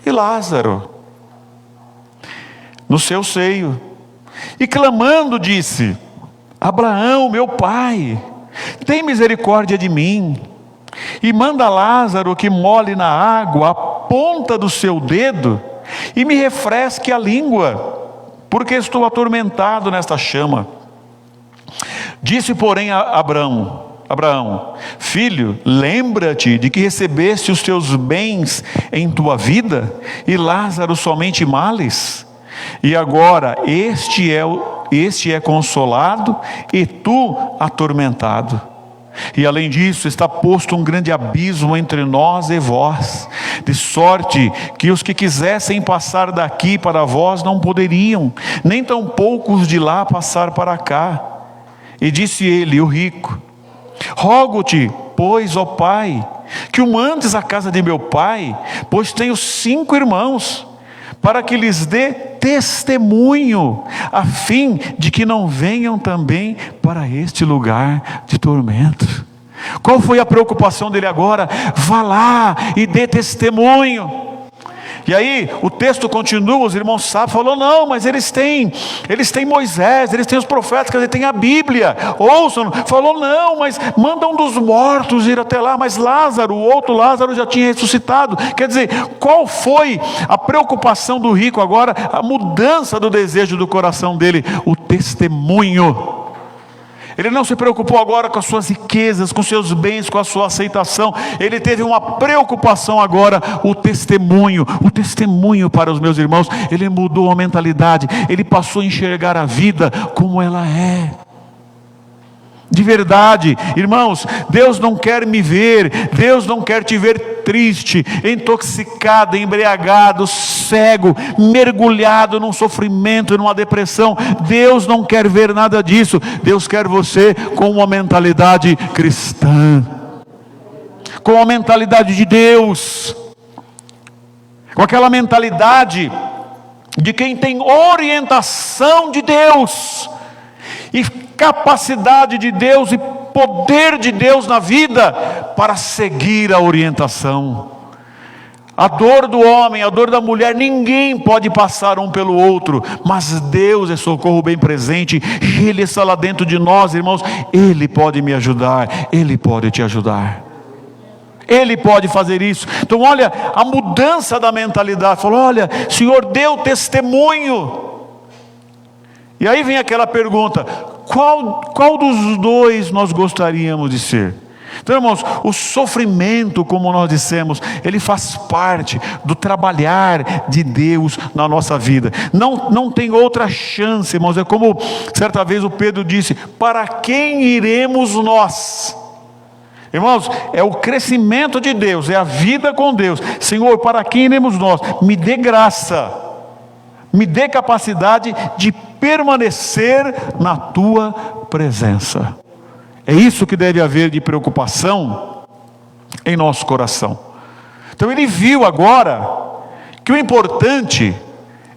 e Lázaro no seu seio, e clamando disse: Abraão, meu pai, tem misericórdia de mim, e manda Lázaro que molhe na água a ponta do seu dedo, e me refresque a língua, porque estou atormentado nesta chama. Disse, porém, a Abraão, filho, lembra-te de que recebeste os teus bens em tua vida, e Lázaro somente males, e agora este é consolado, e tu atormentado. E além disso está posto um grande abismo entre nós e vós, de sorte que os que quisessem passar daqui para vós não poderiam, nem tampouco os de lá passar para cá. E disse ele, o rico: rogo-te, pois, ó pai, que o mandes à casa de meu pai, pois tenho 5 irmãos, para que lhes dê testemunho, a fim de que não venham também para este lugar de tormento. Qual foi a preocupação dele agora? Vá lá e dê testemunho. E aí o texto continua, os irmãos sabem, falou: não, mas eles têm Moisés, eles têm os profetas, eles têm a Bíblia, ouçam. Falou: não, mas manda um dos mortos ir até lá. Mas Lázaro, o outro Lázaro já tinha ressuscitado. Quer dizer, qual foi a preocupação do rico agora? A mudança do desejo do coração dele, o testemunho. Ele não se preocupou agora com as suas riquezas, com seus bens, com a sua aceitação. Ele teve uma preocupação agora, o testemunho para os meus irmãos. Ele mudou a mentalidade, ele passou a enxergar a vida como ela é. De verdade, irmãos, Deus não quer me ver, Deus não quer te ver triste, intoxicado, embriagado, cego, mergulhado num sofrimento, numa depressão. Deus não quer ver nada disso. Deus quer você com uma mentalidade cristã, com a mentalidade de Deus, com aquela mentalidade de quem tem orientação de Deus, e capacidade de Deus e poder de Deus na vida para seguir a orientação. A dor do homem, a dor da mulher, ninguém pode passar um pelo outro, mas Deus é socorro bem presente, e Ele está lá dentro de nós, irmãos. Ele pode me ajudar, Ele pode te ajudar, Ele pode fazer isso. Então olha a mudança da mentalidade. Falou: olha, Senhor, deu testemunho. E aí vem aquela pergunta: qual dos dois nós gostaríamos de ser? Então, irmãos, o sofrimento, como nós dissemos, ele faz parte do trabalhar de Deus na nossa vida. Não tem outra chance, irmãos. É como certa vez o Pedro disse: para quem iremos nós? Irmãos, é o crescimento de Deus, é a vida com Deus. Senhor, para quem iremos nós? Me dê graça, me dê capacidade de permanecer na tua presença. É isso que deve haver de preocupação em nosso coração. Então ele viu agora que o importante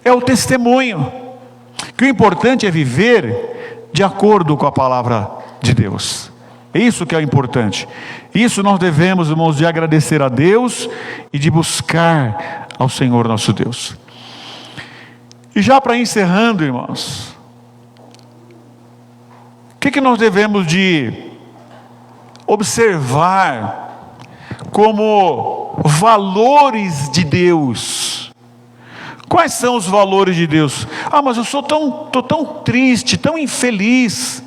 é o testemunho, que o importante é viver de acordo com a palavra de Deus. É isso que é importante. Isso nós devemos, irmãos, de agradecer a Deus e de buscar ao Senhor nosso Deus. E já para encerrando, irmãos, o que nós devemos de observar como valores de Deus? Quais são os valores de Deus? Mas eu estou tão triste, tão infeliz,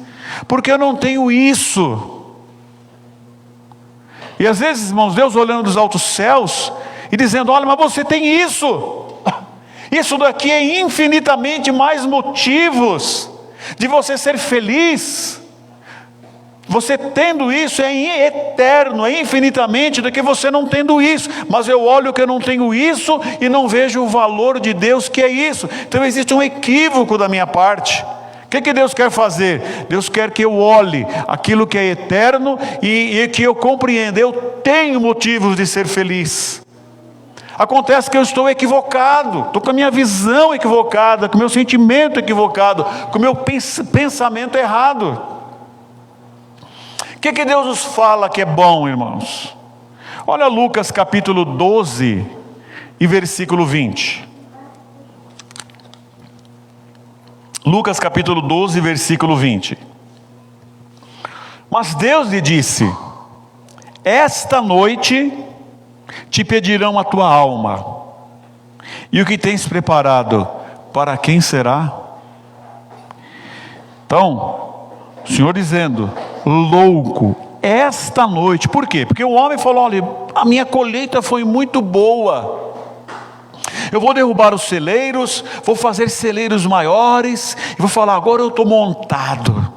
porque eu não tenho isso. E às vezes, irmãos, Deus olhando dos altos céus e dizendo: olha, mas você tem isso. Isso daqui é infinitamente mais motivos de você ser feliz. Você tendo isso é eterno, é infinitamente do que você não tendo isso. Mas eu olho que eu não tenho isso e não vejo o valor de Deus que é isso. Então existe um equívoco da minha parte. O que Deus quer fazer? Deus quer que eu olhe aquilo que é eterno e que eu compreenda, eu tenho motivos de ser feliz. Acontece que eu estou equivocado, estou com a minha visão equivocada, com o meu sentimento equivocado, com o meu pensamento errado. O que Deus nos fala que é bom, irmãos? Olha Lucas capítulo 12 e versículo 20. Lucas capítulo 12, versículo 20. Mas Deus lhe disse: esta noite te pedirão a tua alma, e o que tens preparado, para quem será? Então, o Senhor dizendo, louco, esta noite, por quê? Porque o homem falou, olha, a minha colheita foi muito boa, eu vou derrubar os celeiros, vou fazer celeiros maiores, e vou falar, agora eu estou montado,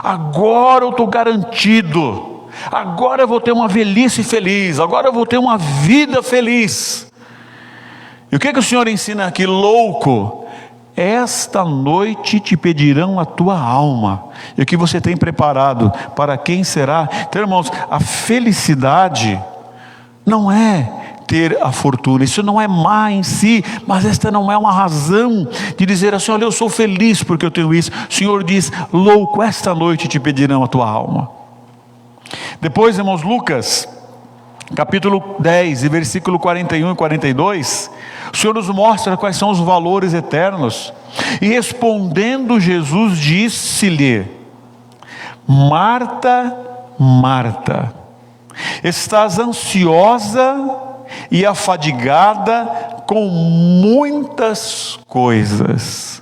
agora eu estou garantido, agora eu vou ter uma velhice feliz, agora eu vou ter uma vida feliz. E o que o Senhor ensina aqui? Louco, esta noite te pedirão a tua alma, e o que você tem preparado, para quem será? Então, irmãos, a felicidade não é ter a fortuna, isso não é má em si, mas esta não é uma razão de dizer assim, olha, eu sou feliz porque eu tenho isso. O Senhor diz, louco, esta noite te pedirão a tua alma. Depois, irmãos, Lucas capítulo 10 e versículo 41 e 42, o Senhor nos mostra quais são os valores eternos. E respondendo Jesus disse-lhe, Marta, Marta, estás ansiosa e afadigada com muitas coisas.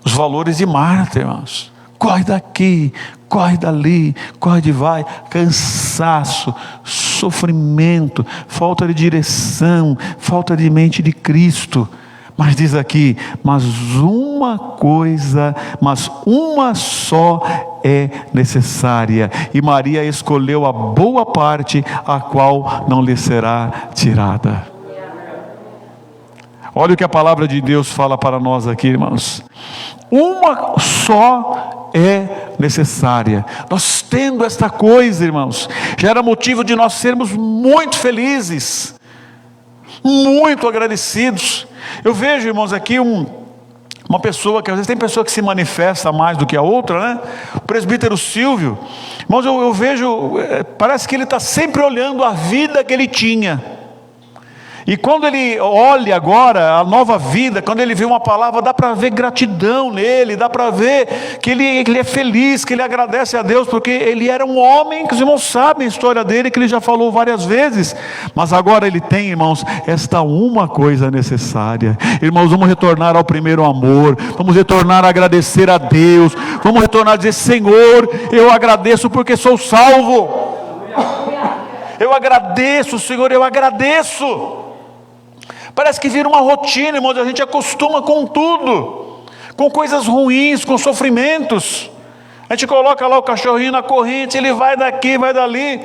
Os valores de Marta, irmãos, corre daqui, corre dali, corre de vai, cansaço, sofrimento, falta de direção, falta de mente de Cristo. Mas diz aqui, mas uma só é necessária, e Maria escolheu a boa parte, a qual não lhe será tirada. Olha o que a palavra de Deus fala para nós aqui, irmãos. Uma só é necessária. Nós tendo esta coisa, irmãos, já era motivo de nós sermos muito felizes, muito agradecidos. Eu vejo, irmãos, aqui uma pessoa que às vezes tem pessoa que se manifesta mais do que a outra, né? O presbítero Silvio, irmãos, eu vejo, parece que ele está sempre olhando a vida que ele tinha. E quando ele olha agora a nova vida, quando ele vê uma palavra, dá para ver gratidão nele, dá para ver que ele é feliz, que ele agradece a Deus, porque ele era um homem, que os irmãos sabem a história dele, que ele já falou várias vezes, mas agora ele tem, irmãos, esta uma coisa necessária. Irmãos, vamos retornar ao primeiro amor, vamos retornar a agradecer a Deus, vamos retornar a dizer, Senhor, eu agradeço porque sou salvo, eu agradeço, Senhor, eu agradeço. Parece que vira uma rotina, irmãos, a gente acostuma com tudo, com coisas ruins, com sofrimentos. A gente coloca lá o cachorrinho na corrente, ele vai daqui, vai dali.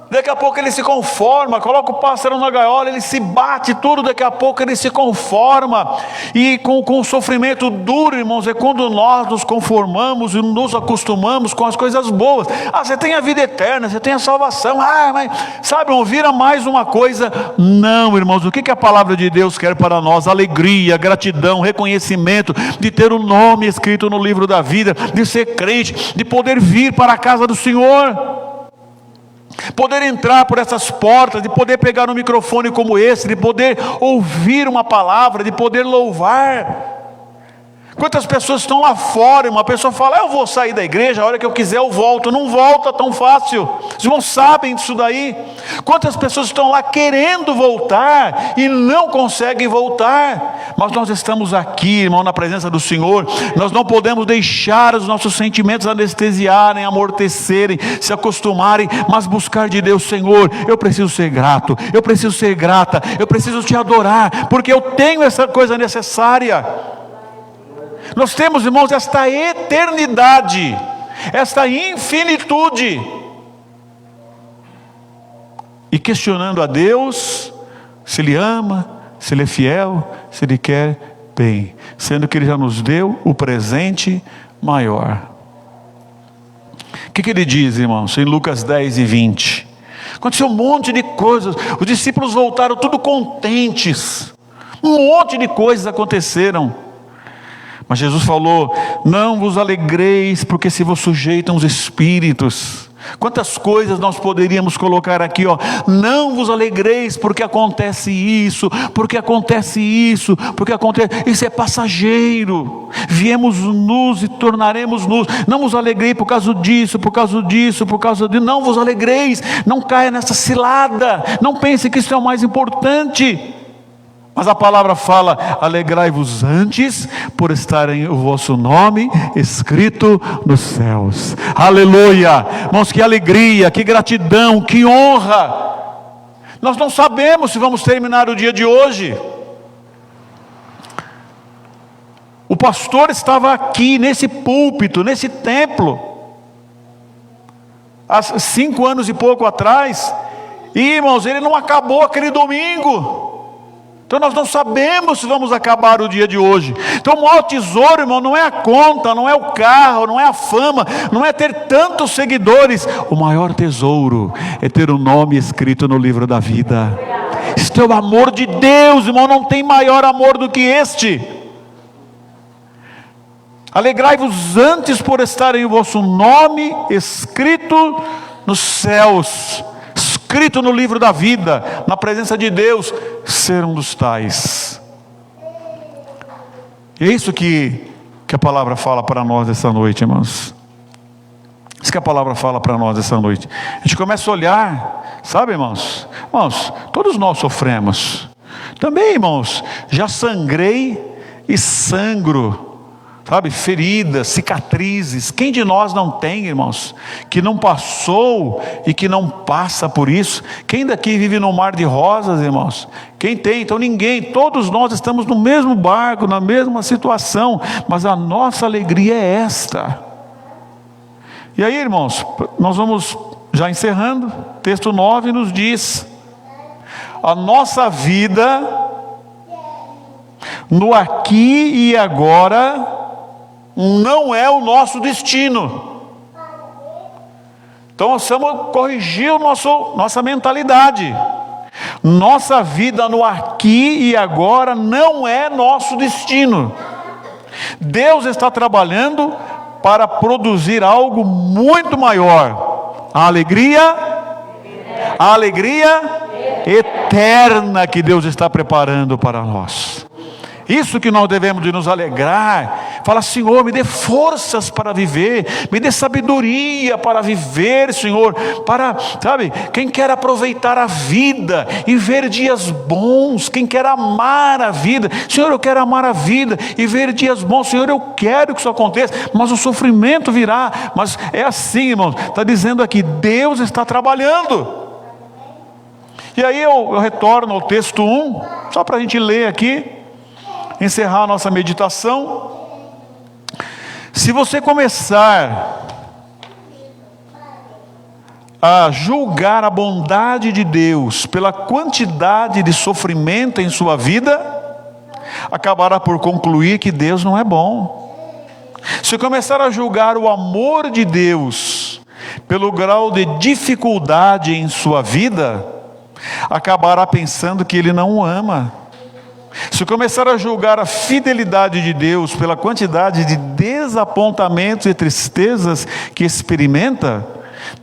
Daqui a pouco ele se conforma, coloca o pássaro na gaiola, ele se bate tudo, daqui a pouco ele se conforma. E com o sofrimento duro, irmãos, é quando nós nos conformamos e nos acostumamos com as coisas boas. Você tem a vida eterna, você tem a salvação, mas sabe, não vira mais uma coisa. Não, irmãos, o que a palavra de Deus quer para nós? Alegria, gratidão, reconhecimento, de ter o nome escrito no livro da vida, de ser crente, de poder vir para a casa do Senhor, poder entrar por essas portas, de poder pegar um microfone como esse, de poder ouvir uma palavra, de poder louvar. Quantas pessoas estão lá fora, uma pessoa fala, eu vou sair da igreja, a hora que eu quiser eu volto. Não volta tão fácil, os irmãos sabem disso daí. Quantas pessoas estão lá querendo voltar e não conseguem voltar. Mas nós estamos aqui, irmão, na presença do Senhor. Nós não podemos deixar os nossos sentimentos anestesiarem, amortecerem, se acostumarem, mas buscar de Deus, Senhor, eu preciso ser grato, eu preciso ser grata, eu preciso te adorar, porque eu tenho essa coisa necessária. Nós temos, irmãos, esta eternidade, esta infinitude. E questionando a Deus, se Ele ama, se Ele é fiel, se Ele quer bem, sendo que Ele já nos deu o presente maior. O que Ele diz, irmãos, em Lucas 10:20? Aconteceu um monte de coisas, os discípulos voltaram tudo contentes, um monte de coisas aconteceram, mas Jesus falou: não vos alegreis, porque se vos sujeitam os espíritos. Quantas coisas nós poderíamos colocar aqui, ó. Não vos alegreis porque acontece isso, porque acontece isso, porque acontece. Isso é passageiro. Viemos nus e tornaremos nus. Não vos alegreis por causa disso, por causa disso, por causa disso. Não vos alegreis. Não caia nessa cilada. Não pense que isso é o mais importante. Mas a palavra fala: alegrai-vos antes por estarem o vosso nome escrito nos céus. Aleluia! Irmãos, que alegria, que gratidão, que honra! Nós não sabemos se vamos terminar o dia de hoje. O pastor estava aqui, nesse púlpito, nesse templo, há 5 anos e pouco atrás, e irmãos, ele não acabou aquele domingo. Então nós não sabemos se vamos acabar o dia de hoje. Então o maior tesouro, irmão, não é a conta, não é o carro, não é a fama, não é ter tantos seguidores. O maior tesouro é ter o nome escrito no livro da vida. Este é o amor de Deus, irmão, não tem maior amor do que este. Alegrai-vos antes por estarem o vosso nome escrito nos céus, escrito no livro da vida, na presença de Deus, ser um dos tais. E é isso que a palavra fala para nós essa noite, irmãos. Isso que a palavra fala para nós essa noite. A gente começa a olhar, sabe, irmãos? Irmãos, todos nós sofremos. Também, irmãos, já sangrei e sangro. Sabe, feridas, cicatrizes. Quem de nós não tem, irmãos, que não passou e que não passa por isso? Quem daqui vive no mar de rosas, irmãos? Quem tem? Então ninguém, todos nós estamos no mesmo barco, na mesma situação, mas a nossa alegria é esta. E aí, irmãos, nós vamos já encerrando. Texto 9 nos diz: a nossa vida no aqui e agora não é o nosso destino. Então nós precisamos corrigir nossa mentalidade. Nossa vida no aqui e agora não é nosso destino. Deus está trabalhando para produzir algo muito maior. A alegria eterna que Deus está preparando para nós. Isso que nós devemos de nos alegrar. Fala: Senhor, me dê forças para viver, me dê sabedoria para viver, Senhor, para, sabe, quem quer aproveitar a vida e ver dias bons, quem quer amar a vida, Senhor, eu quero amar a vida e ver dias bons, Senhor, eu quero que isso aconteça, mas o sofrimento virá. Mas é assim, irmãos, está dizendo aqui, Deus está trabalhando. E aí eu retorno ao texto 1, só para a gente ler aqui, encerrar a nossa meditação. Se você começar a julgar a bondade de Deus pela quantidade de sofrimento em sua vida, acabará por concluir que Deus não é bom. Se começar a julgar o amor de Deus pelo grau de dificuldade em sua vida, acabará pensando que Ele não o ama. Se começar a julgar a fidelidade de Deus pela quantidade de desapontamentos e tristezas que experimenta,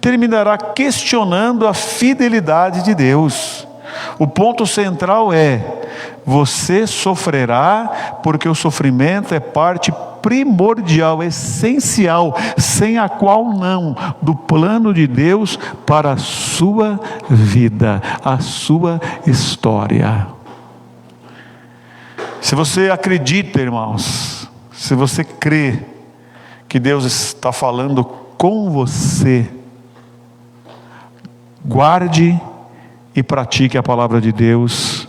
terminará questionando a fidelidade de Deus. O ponto central é: você sofrerá, porque o sofrimento é parte primordial, essencial, sem a qual não, do plano de Deus para a sua vida, a sua história. Se você acredita, irmãos, se você crê que Deus está falando com você, guarde e pratique a palavra de Deus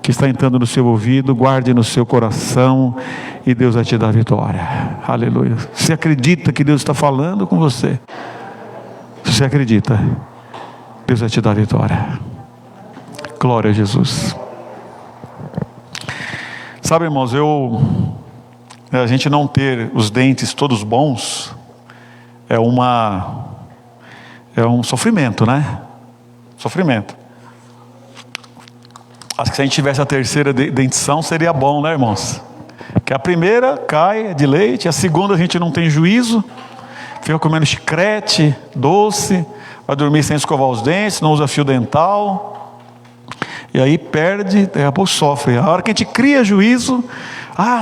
que está entrando no seu ouvido, guarde no seu coração e Deus vai te dar vitória. Aleluia. Você acredita que Deus está falando com você? Se você acredita, Deus vai te dar vitória. Glória a Jesus. Sabe, irmãos, a gente não ter os dentes todos bons é um sofrimento, né? Sofrimento. Acho que se a gente tivesse a terceira dentição seria bom, né, irmãos? Que a primeira cai de leite, a segunda a gente não tem juízo, fica comendo chiclete, doce, vai dormir sem escovar os dentes, não usa fio dental, e aí perde, daqui a pouco sofre. A hora que a gente cria juízo,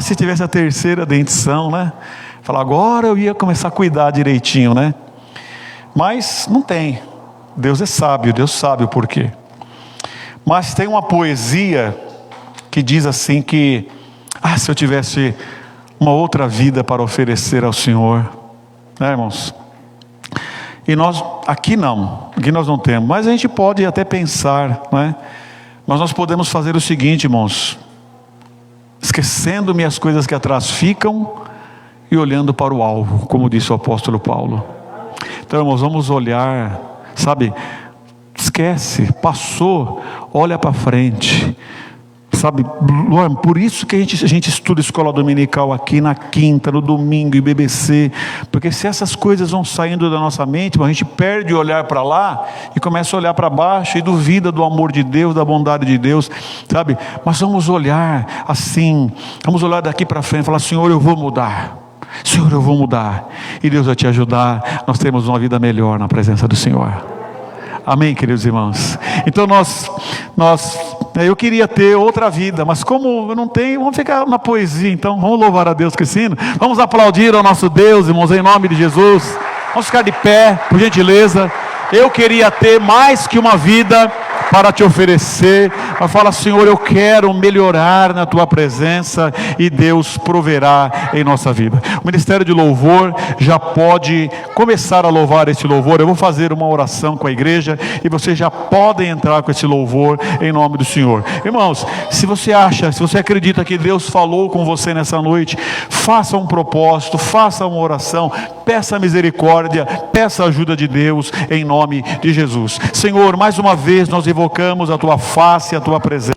se tivesse a terceira dentição, né? Fala, agora eu ia começar a cuidar direitinho, né? Mas não tem. Deus é sábio, Deus sabe o porquê. Mas tem uma poesia que diz assim que, se eu tivesse uma outra vida para oferecer ao Senhor, né, irmãos? E nós, aqui nós não temos, mas a gente pode até pensar, né? Mas nós podemos fazer o seguinte, irmãos: esquecendo-me as coisas que atrás ficam e olhando para o alvo, como disse o apóstolo Paulo. Então, irmãos, vamos olhar, sabe? Esquece, passou, olha para frente, sabe? Por isso que a gente estuda escola dominical aqui na quinta, no domingo e BBC, porque se essas coisas vão saindo da nossa mente, a gente perde o olhar para lá e começa a olhar para baixo e duvida do amor de Deus, da bondade de Deus, sabe? Mas vamos olhar assim, vamos olhar daqui para frente e falar: Senhor, eu vou mudar. Senhor, eu vou mudar, e Deus vai te ajudar. Nós temos uma vida melhor na presença do Senhor. Amém, queridos irmãos? Então eu queria ter outra vida, mas como eu não tenho, vamos ficar na poesia. Então vamos louvar a Deus com esse hino. Vamos aplaudir ao nosso Deus, irmãos, em nome de Jesus. Vamos ficar de pé, por gentileza. Eu queria ter mais que uma vida para te oferecer, mas fala: Senhor, eu quero melhorar na tua presença, e Deus proverá em nossa vida. O ministério de louvor já pode começar a louvar esse louvor. Eu vou fazer uma oração com a igreja e vocês já podem entrar com esse louvor em nome do Senhor. Irmãos, se você acredita que Deus falou com você nessa noite, faça um propósito, faça uma oração, peça misericórdia, peça a ajuda de Deus em nome de Jesus. Senhor, mais uma vez nós evocamos a tua face, a tua presença.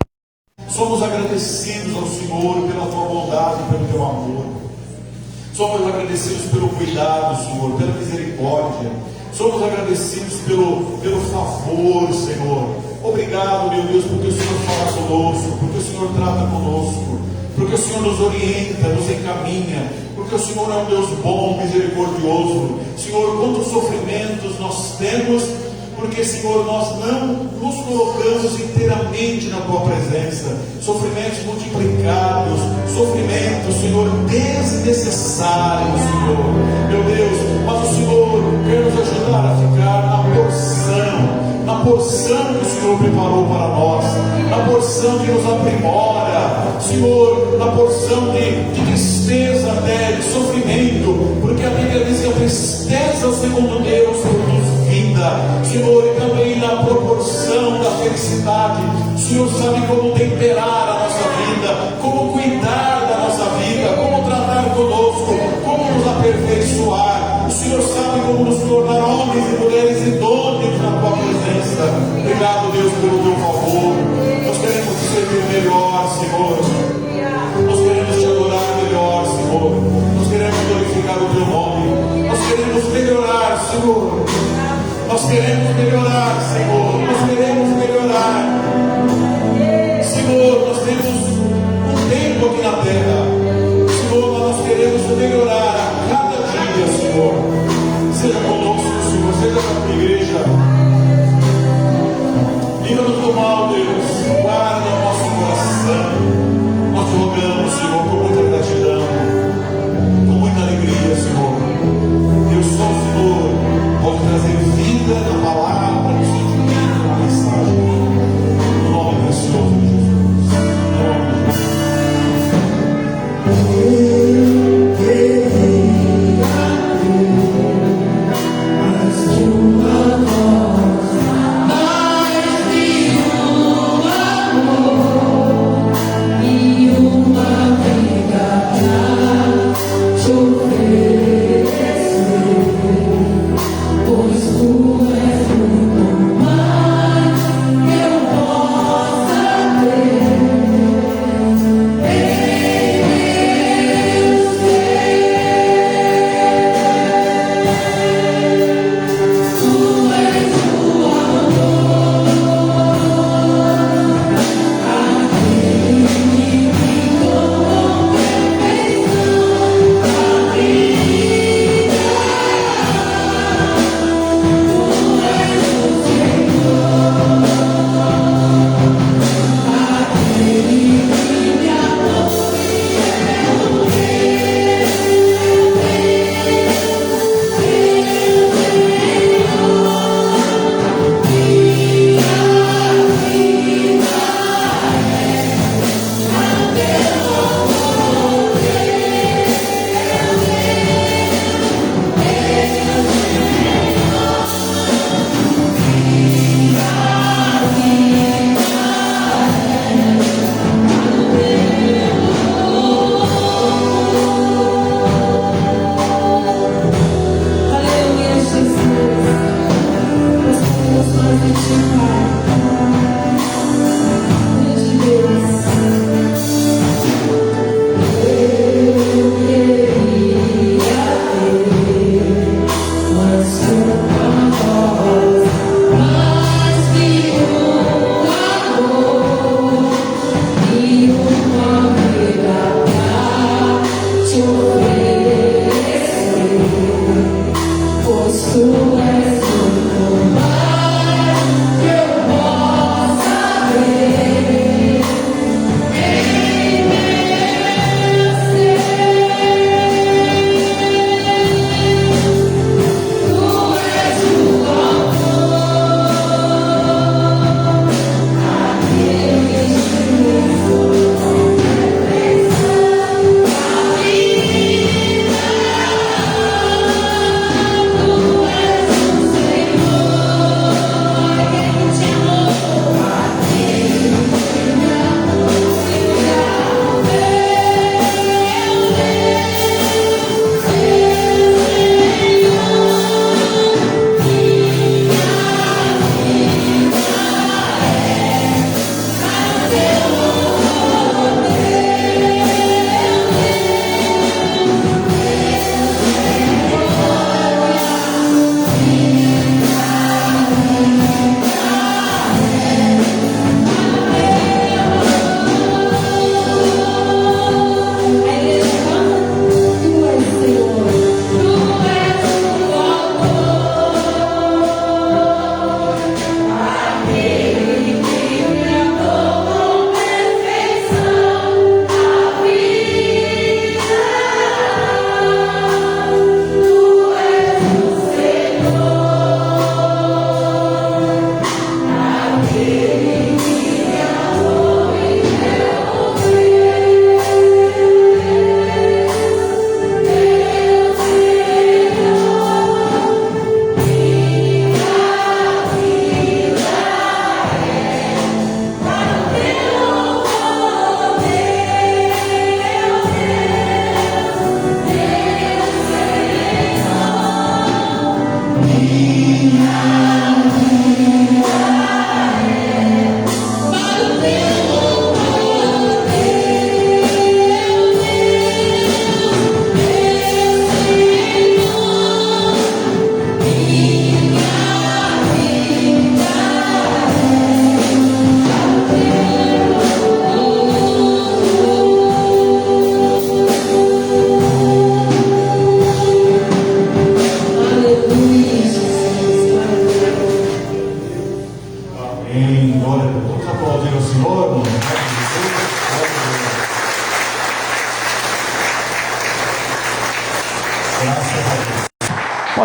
Somos agradecidos ao Senhor pela tua bondade, pelo teu amor. Somos agradecidos pelo cuidado, Senhor, pela misericórdia. Somos agradecidos pelo favor, Senhor. Obrigado, meu Deus, porque o Senhor fala conosco, porque o Senhor trata conosco, porque o Senhor nos orienta, nos encaminha, porque o Senhor é um Deus bom, misericordioso. Senhor, quantos sofrimentos nós temos, porque, Senhor, nós não nos colocamos inteiramente na tua presença. Sofrimentos multiplicados, sofrimentos, Senhor, desnecessários, Senhor, meu Deus. Mas o Senhor quer nos ajudar a ficar na porção que o Senhor preparou para nós, na porção que nos aprimora, Senhor, na porção de tristeza até, de sofrimento, porque a Bíblia diz que a tristeza, segundo Deus, produz vida, Senhor, e também na proporção da felicidade. O Senhor sabe como temperar a nossa vida, como cuidar da nossa vida, como tratar conosco, como nos aperfeiçoar. O Senhor sabe como nos tornar homens e mulheres idôneos na tua presença. Obrigado, Deus, pelo teu favor. Nós queremos te servir melhor, Senhor. Nós queremos te adorar melhor, Senhor. Nós queremos glorificar o teu nome. Nós queremos melhorar, Senhor. Nós queremos melhorar, Senhor. Nós queremos melhorar. Senhor, nós temos um tempo aqui na terra. Senhor, mas nós queremos melhorar a cada dia, Senhor. Seja conosco, Senhor. Seja com a tua igreja. Livra-nos do mal, Deus. Guarda o nosso coração. Nós te rogamos, Senhor, com muita gratidão, com muita alegria, Senhor. Deus, só o Senhor pode trazer vida na palavra, no sentimento, na mensagem. No nome precioso de Jesus. No nome de Jesus.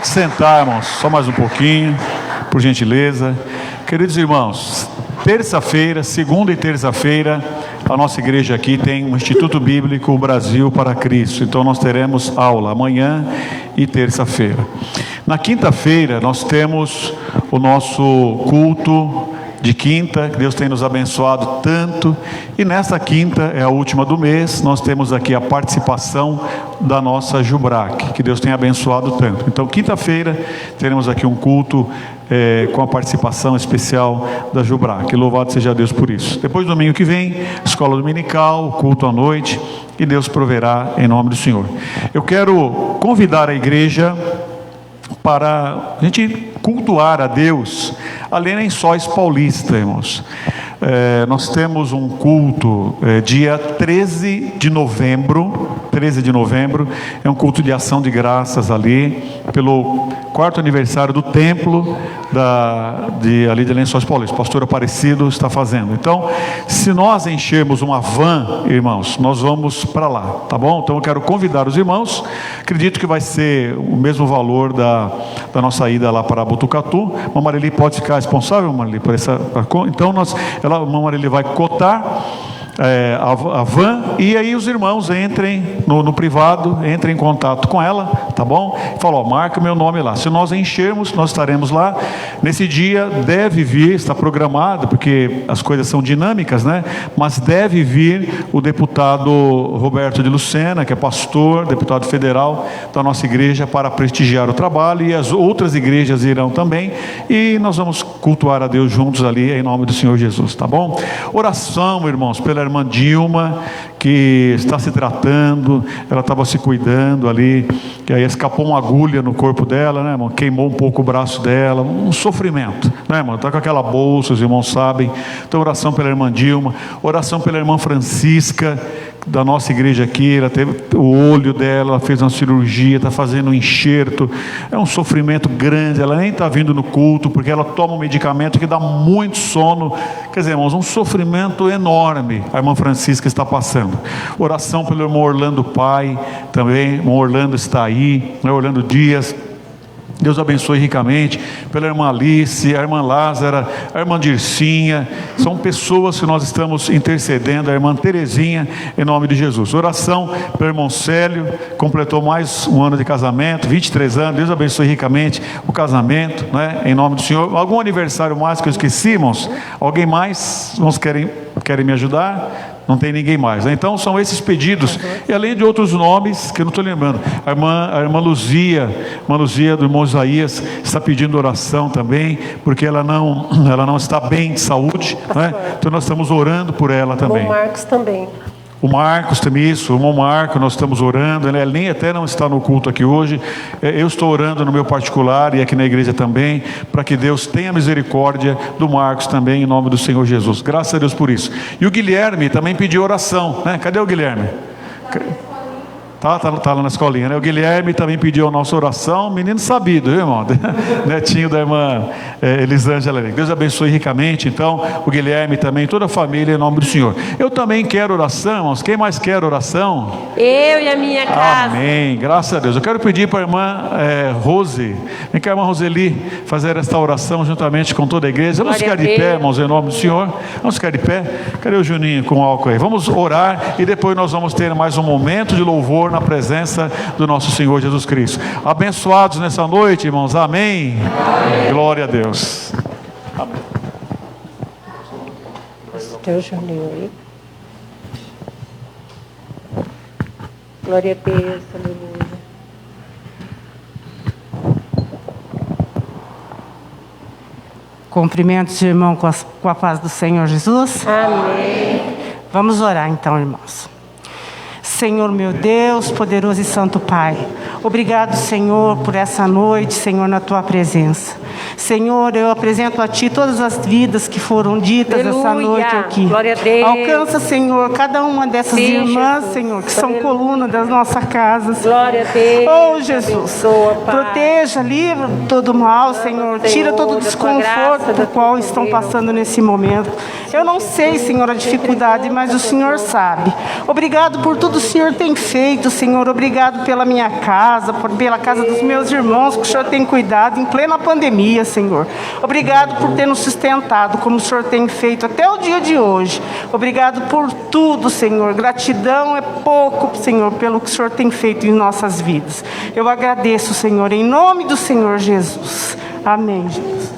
Pode sentar, irmãos, só mais um pouquinho, por gentileza. Queridos irmãos, terça-feira, segunda e terça-feira, a nossa igreja aqui tem um Instituto Bíblico Brasil para Cristo. Então nós teremos aula amanhã e terça-feira. Na quinta-feira nós temos o nosso culto de quinta, que Deus tem nos abençoado tanto. E nesta quinta, é a última do mês, nós temos aqui a participação da nossa Jubrac, que Deus tem abençoado tanto. Então, quinta-feira, teremos aqui um culto com a participação especial da Jubrac. Louvado seja Deus por isso. Depois, domingo que vem, escola dominical, culto à noite, e Deus proverá em nome do Senhor. Eu quero convidar a igreja para a gente cultuar a Deus ali em Lençóis Paulista, irmãos. Nós temos um culto dia 13 de novembro, é um culto de ação de graças ali, pelo 4º aniversário do templo ali de Lençóis Paulista. O pastor Aparecido está fazendo. Então, se nós enchermos uma van, irmãos, nós vamos para lá, tá bom? Então eu quero convidar os irmãos. Acredito que vai ser o mesmo valor da nossa ida lá para Botucatu. A Marili pode ficar responsável, Marili, por essa. Então a Marili vai cotar a van, e aí os irmãos entrem no privado, entrem em contato com ela, tá bom? Falou, marca meu nome lá. Se nós enchermos, nós estaremos lá. Nesse dia deve vir, está programado, porque as coisas são dinâmicas, né? Mas deve vir o deputado Roberto de Lucena, que é pastor, deputado federal da nossa igreja, para prestigiar o trabalho, e as outras igrejas irão também, e nós vamos cultuar a Deus juntos ali, em nome do Senhor Jesus, tá bom? Oração, irmãos, pela irmã Dilma, que está se tratando, ela estava se cuidando ali, que aí escapou uma agulha no corpo dela, né, irmão? Queimou um pouco o braço dela, um sofrimento, né, irmão? Está com aquela bolsa, os irmãos sabem. Então, oração pela irmã Dilma, oração pela irmã Francisca, da nossa igreja aqui. Ela teve o olho dela, ela fez uma cirurgia, está fazendo um enxerto, é um sofrimento grande, ela nem está vindo no culto, porque ela toma um medicamento que dá muito sono. Quer dizer, irmãos, um sofrimento enorme a irmã Francisca está passando. Oração pelo irmão Orlando Pai, também, o irmão Orlando está aí, né? Orlando Dias, Deus abençoe ricamente. Pela irmã Alice, a irmã Lázara, a irmã Dircinha, são pessoas que nós estamos intercedendo. A irmã Terezinha, em nome de Jesus. Oração pelo irmão Célio, completou mais um ano de casamento, 23 anos, Deus abençoe ricamente o casamento, né? Em nome do Senhor. Algum aniversário mais que eu esqueci, irmãos? Alguém mais? Irmãos querem me ajudar? Não tem ninguém mais, né? Então são esses pedidos, e além de outros nomes que eu não estou lembrando. A irmã Luzia do irmão Isaías está pedindo oração também, porque ela não está bem de saúde, né? Então nós estamos orando por ela também. O Marcos também. O Marcos também, isso, o irmão Marcos, nós estamos orando, né? Ele nem até não está no culto aqui hoje. Eu estou orando no meu particular e aqui na igreja também, para que Deus tenha misericórdia do Marcos também, em nome do Senhor Jesus. Graças a Deus por isso. E o Guilherme também pediu oração, né? Cadê o Guilherme? Tá lá na escolinha, né? O Guilherme também pediu a nossa oração, menino sabido, viu, irmão? Netinho da irmã Elisângela. Deus abençoe ricamente, então, o Guilherme também, toda a família, em nome do Senhor. Eu também quero oração, irmãos. Quem mais quer oração? Eu e a minha casa. Amém, graças a Deus. Eu quero pedir para a irmã Rose, vem cá, irmã Roseli, fazer esta oração juntamente com toda a igreja. Vamos ficar de pé, irmãos, em nome do Senhor. Vamos ficar de pé. Cadê o Juninho com álcool aí? Vamos orar, e depois nós vamos ter mais um momento de louvor na presença do nosso Senhor Jesus Cristo. Abençoados nessa noite, irmãos. Amém. Amém. Glória a Deus. Amém. Teu Juninho aí. Glória a Deus, aleluia. Cumprimentos, irmão, com a paz do Senhor Jesus. Amém. Vamos orar então, irmãos. Senhor meu Deus, poderoso e santo Pai, obrigado, Senhor, por essa noite, Senhor, na Tua presença. Senhor, eu apresento a Ti todas as vidas que foram ditas essa noite aqui. Glória a Deus. Alcança, Senhor, cada uma dessas irmãs, Jesus, Senhor, que são coluna das nossas casas. Glória a Deus. Oh, Jesus, proteja, livra todo mal, Senhor, tira todo o desconforto do qual estão passando nesse momento. Eu não sei, Senhor, a dificuldade, mas o Senhor sabe. Obrigado por tudo que o Senhor tem feito, Senhor. Obrigado pela minha casa, pela casa dos meus irmãos, que o Senhor tem cuidado em plena pandemia, Senhor. Obrigado por ter nos sustentado, como o Senhor tem feito até o dia de hoje. Obrigado por tudo, Senhor. Gratidão é pouco, Senhor, pelo que o Senhor tem feito em nossas vidas. Eu agradeço, Senhor, em nome do Senhor Jesus. Amém, Jesus.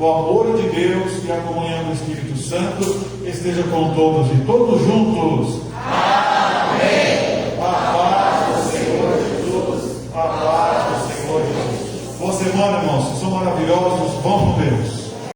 o amor de Deus e a comunhão do Espírito Santo esteja com todos e todos juntos. Amém. A paz do Senhor Jesus. A paz do Senhor Jesus. Boa semana, irmãos. São maravilhosos. Vão com Deus.